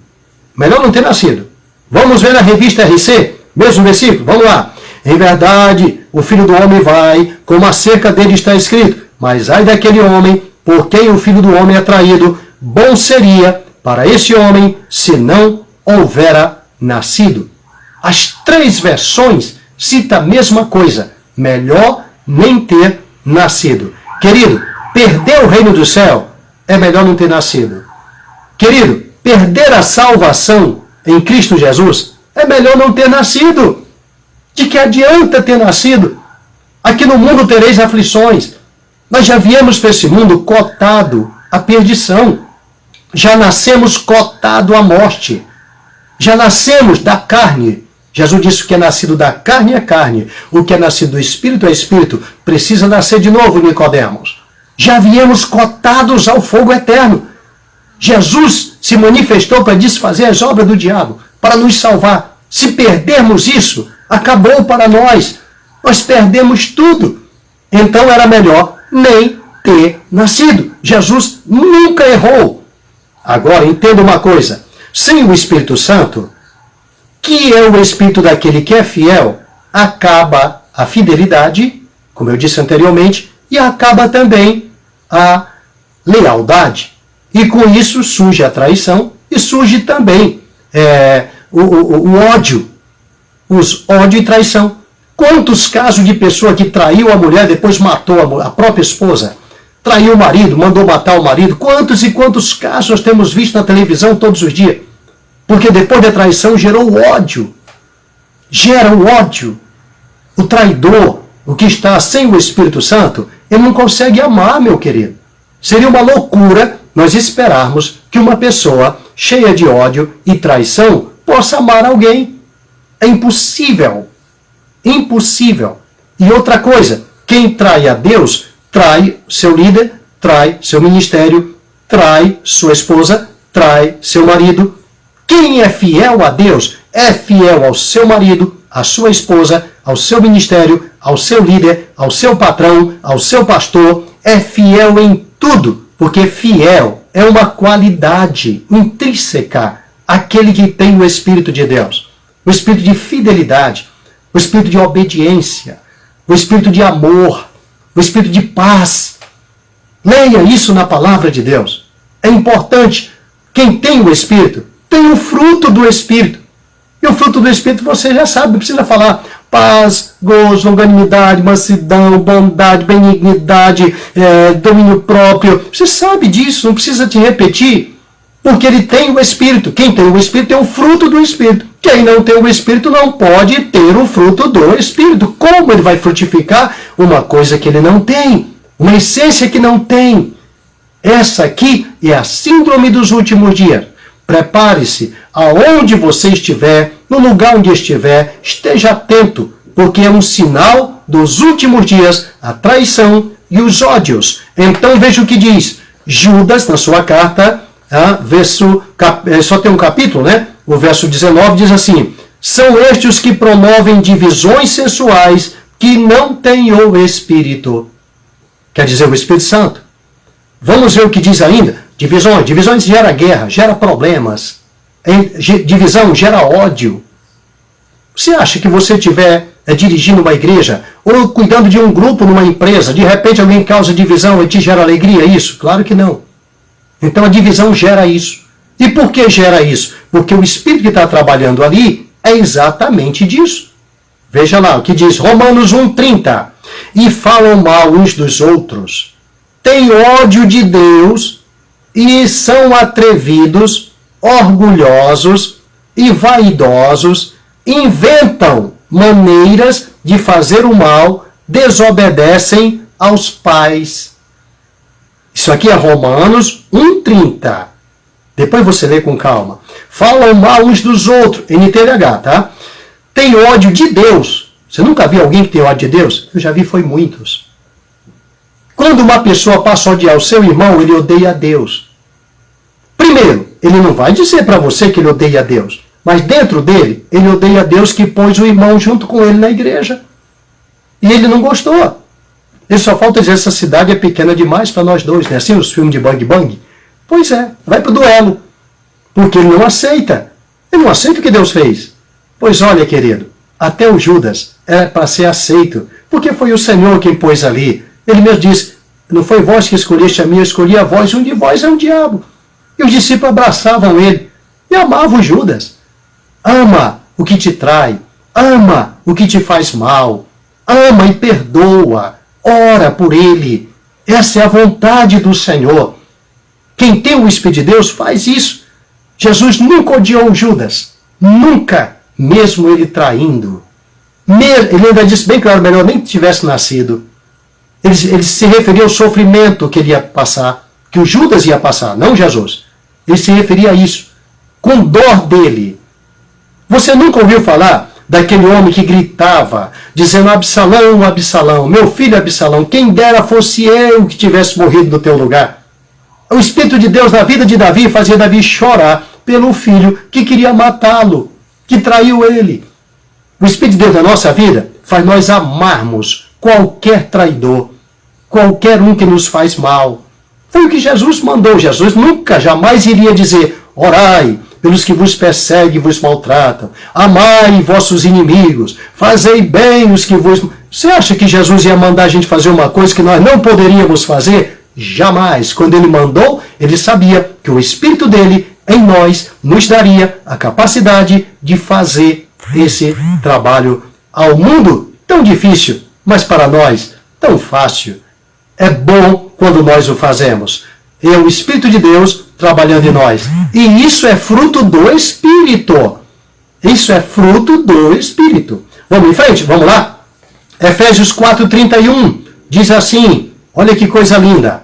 Melhor não ter nascido. Vamos ver na revista RC, mesmo versículo, vamos lá. Em verdade, o Filho do Homem vai, como acerca dele está escrito, mas ai daquele homem por quem o Filho do Homem é traído, bom seria para esse homem se não houvera nascido. As três versões citam a mesma coisa, melhor nem ter nascido. Querido, perder o reino do céu é melhor não ter nascido. Querido, perder a salvação em Cristo Jesus é melhor não ter nascido. De que adianta ter nascido? Aqui no mundo tereis aflições. Nós já viemos para esse mundo cotado à perdição. Já nascemos cotado à morte. Já nascemos da carne. Jesus disse que o que é nascido da carne é carne. O que é nascido do Espírito é Espírito. Precisa nascer de novo, Nicodemos. Já viemos cotados ao fogo eterno. Jesus se manifestou para desfazer as obras do diabo, para nos salvar. Se perdermos isso, acabou para nós. Nós perdemos tudo. Então era melhor nem ter nascido. Jesus nunca errou. Agora, entenda uma coisa. Sem o Espírito Santo, que é o Espírito daquele que é fiel, acaba a fidelidade, como eu disse anteriormente, e acaba também a lealdade. E com isso surge a traição e surge também o ódio. Os ódio e traição. Quantos casos de pessoa que traiu a mulher, depois matou a própria esposa? Traiu o marido, mandou matar o marido. Quantos e quantos casos nós temos visto na televisão todos os dias? Porque depois da traição gerou o ódio. Gera o ódio. O traidor, o que está sem o Espírito Santo, ele não consegue amar, meu querido. Seria uma loucura nós esperarmos que uma pessoa cheia de ódio e traição possa amar alguém. É impossível. Impossível. E outra coisa, quem trai a Deus, trai seu líder, trai seu ministério, trai sua esposa, trai seu marido. Quem é fiel a Deus é fiel ao seu marido, à sua esposa, ao seu ministério, ao seu líder, ao seu patrão, ao seu pastor. É fiel em tudo, porque fiel é uma qualidade intrínseca àquele que tem o Espírito de Deus. O Espírito de fidelidade, o Espírito de obediência, o Espírito de amor, o Espírito de paz. Leia isso na palavra de Deus. É importante. Quem tem o Espírito, tem o fruto do Espírito. E o fruto do Espírito você já sabe, não precisa falar. Paz, gozo, longanimidade, mansidão, bondade, benignidade, domínio próprio. Você sabe disso, não precisa te repetir. Porque ele tem o Espírito. Quem tem o Espírito tem o fruto do Espírito. Quem não tem o Espírito não pode ter o fruto do Espírito. Como ele vai frutificar uma coisa que ele não tem? Uma essência que não tem. Essa aqui é a síndrome dos últimos dias. Prepare-se, aonde você estiver, no lugar onde estiver, esteja atento, porque é um sinal dos últimos dias, a traição e os ódios. Então veja o que diz Judas na sua carta, só tem um capítulo, né? O verso 19 diz assim: são estes os que promovem divisões sensuais que não têm o Espírito. Quer dizer, o Espírito Santo. Vamos ver o que diz ainda. Divisões. Divisões gera guerra, gera problemas. Divisão gera ódio. Você acha que você estiver dirigindo uma igreja ou cuidando de um grupo numa empresa, de repente alguém causa divisão e te gera alegria isso? Claro que não. Então a divisão gera isso. E por que gera isso? Porque o Espírito que está trabalhando ali é exatamente disso. Veja lá o que diz Romanos 1,30. E falam mal uns dos outros, têm ódio de Deus e são atrevidos, orgulhosos e vaidosos, inventam maneiras de fazer o mal, desobedecem aos pais. Isso aqui é Romanos 1,30. Depois você lê com calma. Falam mal uns dos outros, NTLH, tá? Tem ódio de Deus. Você nunca viu alguém que tem ódio de Deus? Eu já vi, foi muitos. Quando uma pessoa passa a odiar o seu irmão, ele odeia a Deus. Primeiro, ele não vai dizer para você que ele odeia a Deus, mas dentro dele, ele odeia a Deus que pôs o irmão junto com ele na igreja. E ele não gostou. Ele só falta dizer, essa cidade é pequena demais para nós dois, né? Assim os filmes de Bang Bang. Pois é, vai para o duelo. Porque ele não aceita. Ele não aceita o que Deus fez. Pois olha, querido, até o Judas era para ser aceito, porque foi o Senhor quem pôs ali. Ele mesmo disse, não foi vós que escolheste a mim, eu escolhi a vós, um de vós é um diabo. E os discípulos abraçavam ele e amavam Judas. Ama o que te trai, ama o que te faz mal, ama e perdoa, ora por ele. Essa é a vontade do Senhor. Quem tem o Espírito de Deus faz isso. Jesus nunca odiou Judas, nunca, mesmo ele traindo. Ele ainda disse bem claro, melhor nem tivesse nascido. Ele se referia ao sofrimento que ele ia passar, que o Judas ia passar, não Jesus. Ele se referia a isso, com dor dele. Você nunca ouviu falar daquele homem que gritava, dizendo, Absalão, Absalão, meu filho Absalão, quem dera fosse eu que tivesse morrido no teu lugar. O Espírito de Deus na vida de Davi fazia Davi chorar pelo filho que queria matá-lo, que traiu ele. O Espírito de Deus na nossa vida faz nós amarmos qualquer traidor, qualquer um que nos faz mal. Foi o que Jesus mandou. Jesus nunca, jamais iria dizer, orai pelos que vos perseguem e vos maltratam, amai vossos inimigos, fazei bem os que vos... Você acha que Jesus ia mandar a gente fazer uma coisa que nós não poderíamos fazer? Jamais. Quando ele mandou, ele sabia que o Espírito dele em nós nos daria a capacidade de fazer esse trabalho ao mundo tão difícil, mas para nós tão fácil. É bom quando nós o fazemos. É o Espírito de Deus trabalhando em nós. E isso é fruto do Espírito. Isso é fruto do Espírito. Vamos em frente? Vamos lá? Efésios 4:31 diz assim, olha que coisa linda.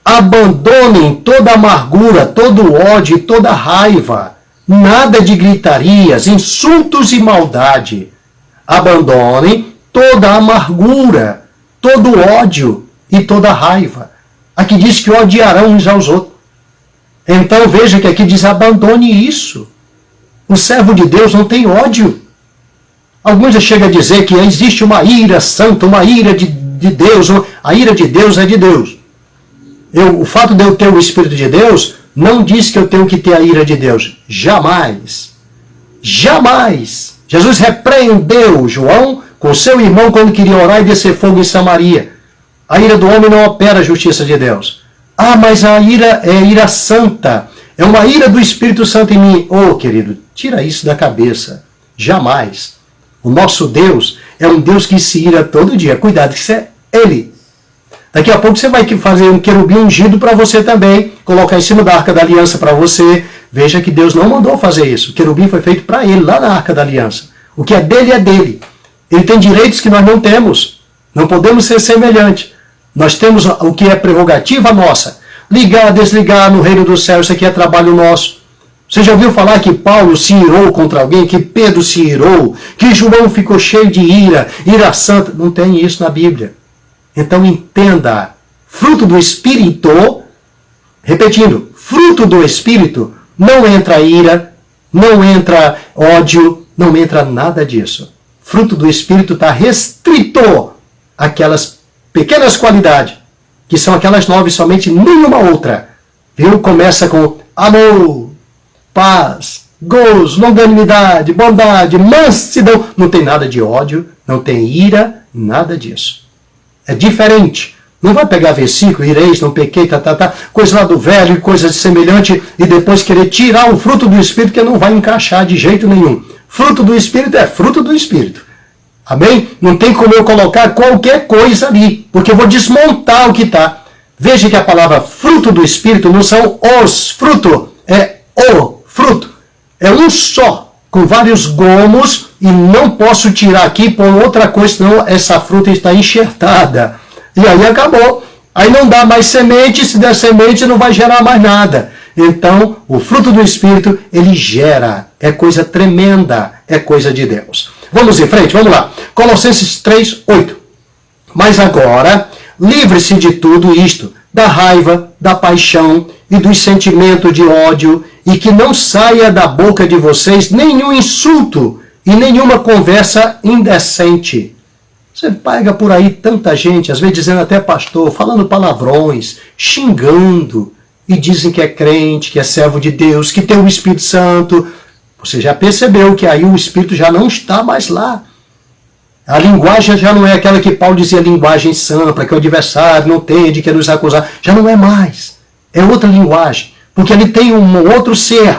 Abandonem toda amargura, todo ódio e toda raiva. Nada de gritarias, insultos e maldade. Abandonem toda amargura, todo ódio e toda raiva. Aqui diz que odiarão uns aos outros. Então veja que aqui diz abandone isso. O servo de Deus não tem ódio. Alguns já chegam a dizer que existe uma ira santa, uma ira de Deus. A ira de Deus é de Deus. O fato de eu ter o Espírito de Deus não diz que eu tenho que ter a ira de Deus. Jamais. Jamais. Jesus repreendeu João com seu irmão quando queria orar e descer fogo em Samaria. A ira do homem não opera a justiça de Deus. Ah, mas a ira é ira santa. É uma ira do Espírito Santo em mim. Oh, querido, tira isso da cabeça. Jamais. O nosso Deus é um Deus que se ira todo dia. Cuidado, que isso é Ele. Daqui a pouco você vai fazer um querubim ungido para você também, colocar em cima da Arca da Aliança para você. Veja que Deus não mandou fazer isso. O querubim foi feito para Ele, lá na Arca da Aliança. O que é dele é dele. Ele tem direitos que nós não temos. Não podemos ser semelhantes. Nós temos o que é prerrogativa nossa. Ligar, desligar no reino do céu, isso aqui é trabalho nosso. Você já ouviu falar que Paulo se irou contra alguém, que Pedro se irou, que João ficou cheio de ira, ira santa? Não tem isso na Bíblia. Então entenda, fruto do Espírito, repetindo, fruto do Espírito, não entra ira, não entra ódio, não entra nada disso. Fruto do Espírito está restrito àquelas pequenas qualidades, que são aquelas 9, somente nenhuma outra. Viu? Começa com amor, paz, gozo, longanimidade, bondade, mansidão. Não tem nada de ódio, não tem ira, nada disso. É diferente. Não vai pegar versículo, ireis, não pequei, coisa lá do velho, coisa semelhante, e depois querer tirar o fruto do Espírito, que não vai encaixar de jeito nenhum. Fruto do Espírito é fruto do Espírito. Amém? Não tem como eu colocar qualquer coisa ali, porque eu vou desmontar o que está. Veja que a palavra fruto do Espírito não são os frutos, é o fruto. É um só, com vários gomos, e não posso tirar aqui por outra coisa, senão essa fruta está enxertada. E aí acabou. Aí não dá mais semente, se der semente não vai gerar mais nada. Então, o fruto do Espírito, ele gera. É coisa tremenda, é coisa de Deus. Vamos em frente, vamos lá. Colossenses 3, 8. Mas agora, livre-se de tudo isto, da raiva, da paixão e dos sentimentos de ódio, e que não saia da boca de vocês nenhum insulto e nenhuma conversa indecente. Você pega por aí tanta gente, às vezes dizendo até pastor, falando palavrões, xingando, e dizem que é crente, que é servo de Deus, que tem o Espírito Santo. Você já percebeu que aí o Espírito já não está mais lá. A linguagem já não é aquela que Paulo dizia, linguagem sã, para que o adversário não tende, quer nos acusar. Já não é mais. É outra linguagem. Porque ele tem um outro ser.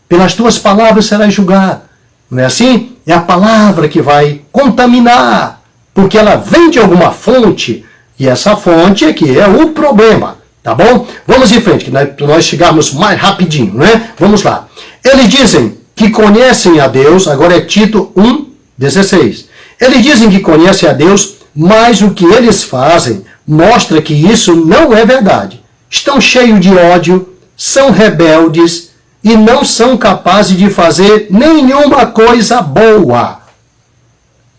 Pelas tuas palavras serás julgado. Não é assim? É a palavra que vai contaminar. Porque ela vem de alguma fonte. E essa fonte é que é o problema. Tá bom? Vamos em frente, que nós chegarmos mais rapidinho, né? Vamos lá. Eles dizem que conhecem a Deus, agora é Tito 1:16. Eles dizem que conhecem a Deus, mas o que eles fazem mostra que isso não é verdade. Estão cheios de ódio, são rebeldes e não são capazes de fazer nenhuma coisa boa.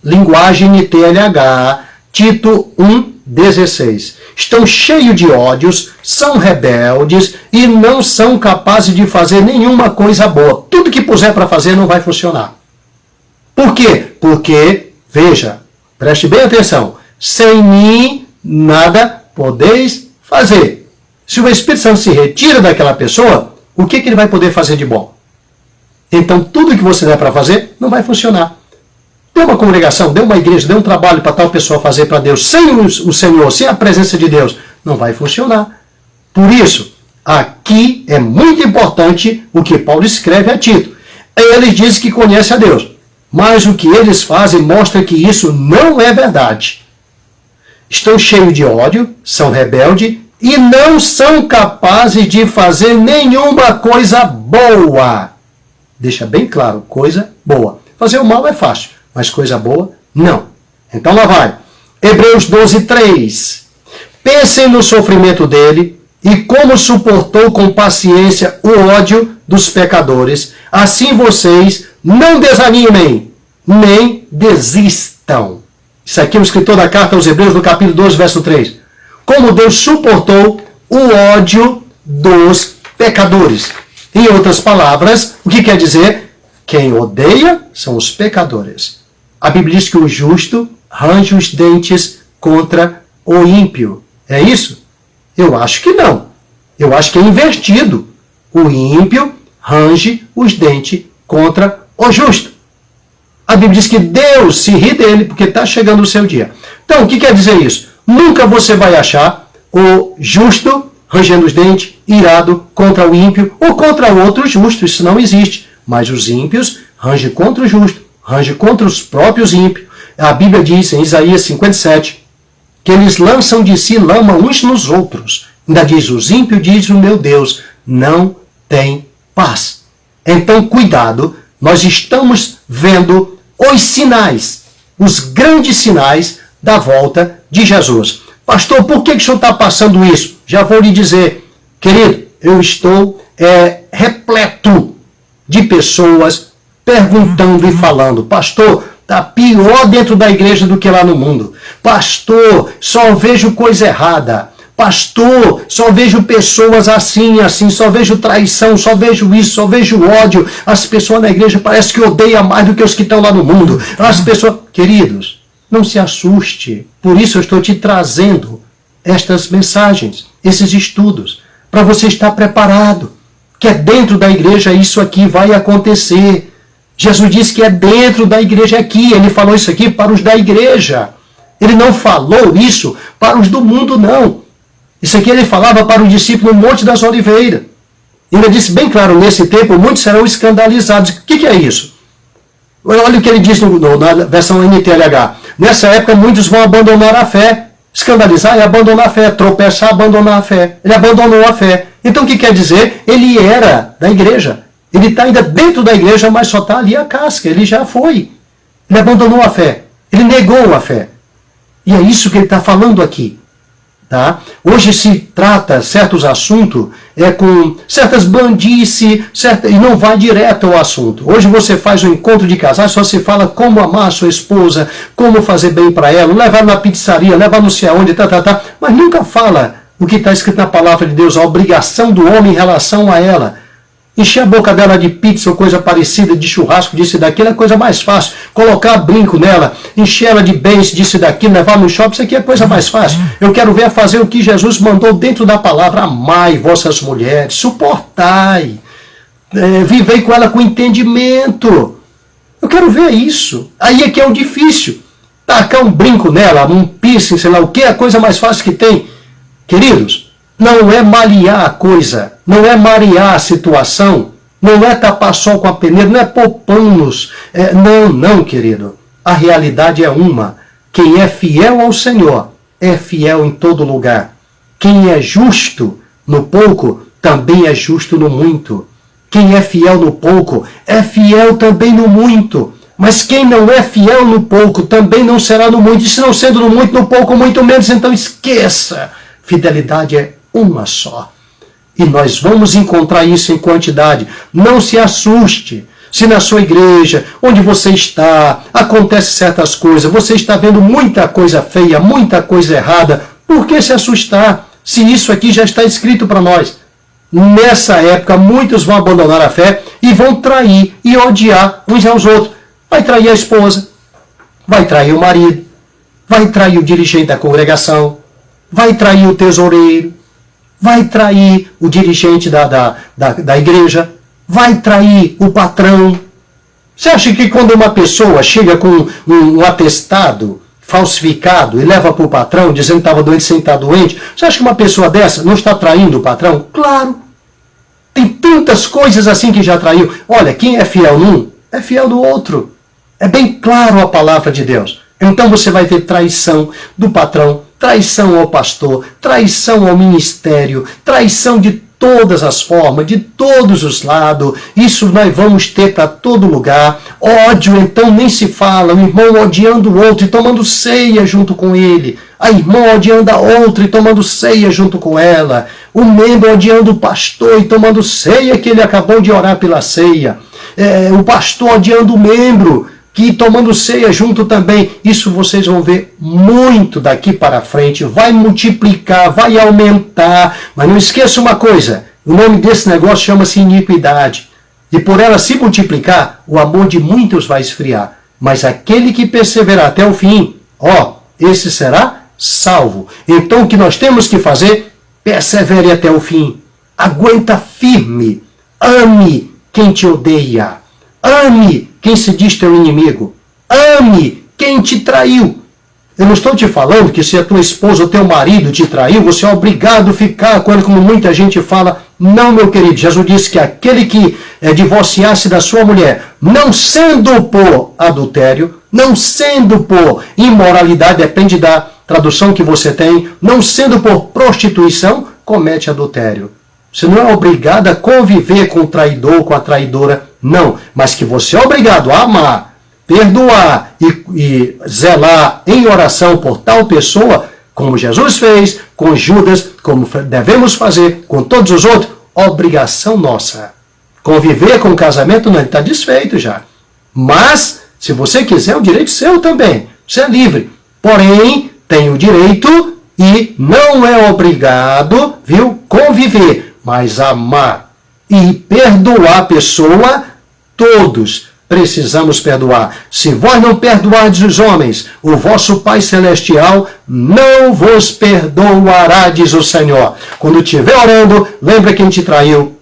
Linguagem NTLH, Tito 1:16. Estão cheios de ódios, são rebeldes e não são capazes de fazer nenhuma coisa boa. Tudo que puser para fazer não vai funcionar. Por quê? Porque, veja, preste bem atenção, sem mim nada podeis fazer. Se o Espírito Santo se retira daquela pessoa, o que ele vai poder fazer de bom? Então tudo que você der para fazer não vai funcionar. Dê uma congregação, dê uma igreja, dê um trabalho para tal pessoa fazer para Deus, sem o Senhor, sem a presença de Deus, não vai funcionar. Por isso, aqui é muito importante o que Paulo escreve a Tito. Eles dizem que conhecem a Deus, mas o que eles fazem mostra que isso não é verdade. Estão cheios de ódio, são rebeldes e não são capazes de fazer nenhuma coisa boa. Deixa bem claro, coisa boa. Fazer o mal é fácil. Mas coisa boa, não. Então lá vai. Hebreus 12:3. Pensem no sofrimento dele e como suportou com paciência o ódio dos pecadores. Assim vocês não desanimem, nem desistam. Isso aqui é o escritor da carta aos Hebreus, no capítulo 12, verso 3. Como Deus suportou o ódio dos pecadores. Em outras palavras, o que quer dizer? Quem odeia são os pecadores. A Bíblia diz que o justo range os dentes contra o ímpio. É isso? Eu acho que não. Eu acho que é invertido. O ímpio range os dentes contra o justo. A Bíblia diz que Deus se ri dele porque está chegando o seu dia. Então, o que quer dizer isso? Nunca você vai achar o justo rangendo os dentes, irado contra o ímpio ou contra outro justo. Isso não existe. Mas os ímpios rangem contra o justo, rangem contra os próprios ímpios. A Bíblia diz em Isaías 57 que eles lançam de si lama uns nos outros. Ainda diz, os ímpios dizem, o meu Deus, não tem paz. Então, cuidado, nós estamos vendo os sinais, os grandes sinais da volta de Jesus. Pastor, por que o senhor está passando isso? Já vou lhe dizer, querido, eu estou repleto de pessoas perguntando e falando, pastor, está pior dentro da igreja do que lá no mundo. Pastor, só vejo coisa errada. Pastor, só vejo pessoas assim, só vejo traição, só vejo isso, só vejo ódio. As pessoas na igreja parecem que odeiam mais do que os que estão lá no mundo. As pessoas... Queridos, não se assuste. Por isso eu estou te trazendo estas mensagens, esses estudos, para você estar preparado. Que é dentro da igreja isso aqui vai acontecer. Jesus disse que é dentro da igreja aqui. Ele falou isso aqui para os da igreja. Ele não falou isso para os do mundo, não. Isso aqui ele falava para o discípulo no Monte das Oliveiras. Ele disse bem claro, nesse tempo, muitos serão escandalizados. O que é isso? Olha o que ele diz na versão NTLH. Nessa época, muitos vão abandonar a fé. Escandalizar é abandonar a fé. Tropeçar, abandonar a fé. Ele abandonou a fé. Então, o que quer dizer? Ele era da igreja. Ele está ainda dentro da igreja, mas só está ali a casca. Ele já foi. Ele abandonou a fé. Ele negou a fé. E é isso que ele está falando aqui. Tá? Hoje se trata certos assuntos com certas blandices, e não vai direto ao assunto. Hoje você faz um encontro de casais, só se fala como amar a sua esposa, como fazer bem para ela, levar na pizzaria, levar não sei aonde, mas nunca fala o que está escrito na palavra de Deus, a obrigação do homem em relação a ela. Encher a boca dela de pizza ou coisa parecida, de churrasco, disso e daquilo, é a coisa mais fácil. Colocar brinco nela, encher ela de bens, disso e daquilo, levar no shopping, isso aqui é a coisa mais fácil. Eu quero ver fazer o que Jesus mandou dentro da palavra. Amai vossas mulheres, suportai, vivei com ela com entendimento. Eu quero ver isso. Aí é que é o difícil. Tacar um brinco nela, um piercing, sei lá o que, é a coisa mais fácil que tem. Queridos, não é malear a coisa, não é marear a situação, não é tapar sol com a peneira, não é pôr panos. Não, querido. A realidade é uma. Quem é fiel ao Senhor é fiel em todo lugar. Quem é justo no pouco, também é justo no muito. Quem é fiel no pouco, é fiel também no muito. Mas quem não é fiel no pouco, também não será no muito. E se não sendo no muito, no pouco, muito menos, então esqueça. Fidelidade é uma só. E nós vamos encontrar isso em quantidade. Não se assuste se na sua igreja, onde você está, acontece certas coisas, você está vendo muita coisa feia, muita coisa errada. Por que se assustar se isso aqui já está escrito para nós? Nessa época, muitos vão abandonar a fé e vão trair e odiar uns aos outros. Vai trair a esposa, vai trair o marido, vai trair o dirigente da congregação, vai trair o tesoureiro, vai trair o dirigente da igreja, vai trair o patrão. Você acha que quando uma pessoa chega com um atestado falsificado e leva para o patrão dizendo que estava doente sem estar doente, você acha que uma pessoa dessa não está traindo o patrão? Claro! Tem tantas coisas assim que já traiu. Olha, quem é fiel num, é fiel no outro. É bem claro a palavra de Deus. Então você vai ver traição do patrão, traição ao pastor, traição ao ministério, traição de todas as formas, de todos os lados. Isso nós vamos ter para todo lugar. Ódio, então, nem se fala. O irmão odiando o outro e tomando ceia junto com ele. A irmã odiando a outra e tomando ceia junto com ela. O membro odiando o pastor e tomando ceia que ele acabou de orar pela ceia. O pastor odiando o membro que tomando ceia junto também. Isso vocês vão ver muito daqui para frente. Vai multiplicar, vai aumentar. Mas não esqueça uma coisa. O nome desse negócio chama-se iniquidade. E por ela se multiplicar, o amor de muitos vai esfriar. mas aquele que perseverar até o fim, esse será salvo. Então o que nós temos que fazer? Persevere até o fim. Aguenta firme. Ame quem te odeia. Ame quem se diz teu inimigo. Ame quem te traiu. Eu não estou te falando que se a tua esposa ou teu marido te traiu, você é obrigado a ficar com ele, como muita gente fala. Não, meu querido. Jesus disse que aquele que divorciasse da sua mulher, não sendo por adultério, não sendo por imoralidade, depende da tradução que você tem, não sendo por prostituição, comete adultério. Você não é obrigado a conviver com o traidor, com a traidora, não. Mas que você é obrigado a amar, perdoar e zelar em oração por tal pessoa, como Jesus fez com Judas, como devemos fazer com todos os outros, obrigação nossa. Conviver com o casamento, não, ele está desfeito já. Mas, se você quiser, é um direito seu também. Você é livre. Porém, tem o direito e não é obrigado, conviver, mas amar e perdoar a pessoa, todos precisamos perdoar. Se vós não perdoardes os homens, o vosso Pai Celestial não vos perdoará, diz o Senhor. Quando estiver orando, lembra quem te traiu,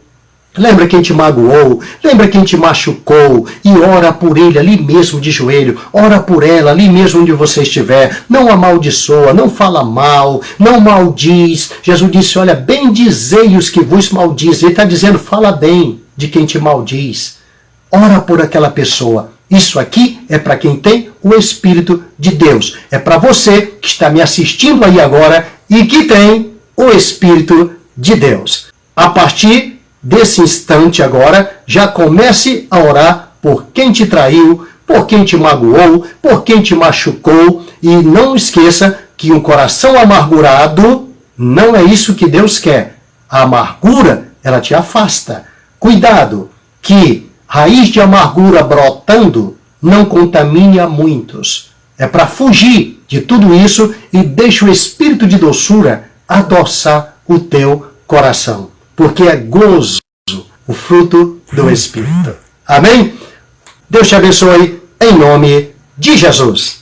lembra quem te magoou, lembra quem te machucou e ora por ele ali mesmo de joelho, ora por ela ali mesmo onde você estiver. Não amaldiçoa, não fala mal, não maldiz. Jesus disse, olha, bendizei os que vos maldizem. Ele está dizendo, fala bem de quem te maldiz. Ora por aquela pessoa. Isso aqui é para quem tem o Espírito de Deus. É para você que está me assistindo aí agora e que tem o Espírito de Deus. A partir desse instante agora, já comece a orar por quem te traiu, por quem te magoou, por quem te machucou. E não esqueça que um coração amargurado não é isso que Deus quer. A amargura, ela te afasta. Cuidado, que raiz de amargura brotando não contamine a muitos. É para fugir de tudo isso e deixa o espírito de doçura adoçar o teu coração. Porque é gozo o fruto do Espírito. Amém? Deus te abençoe em nome de Jesus.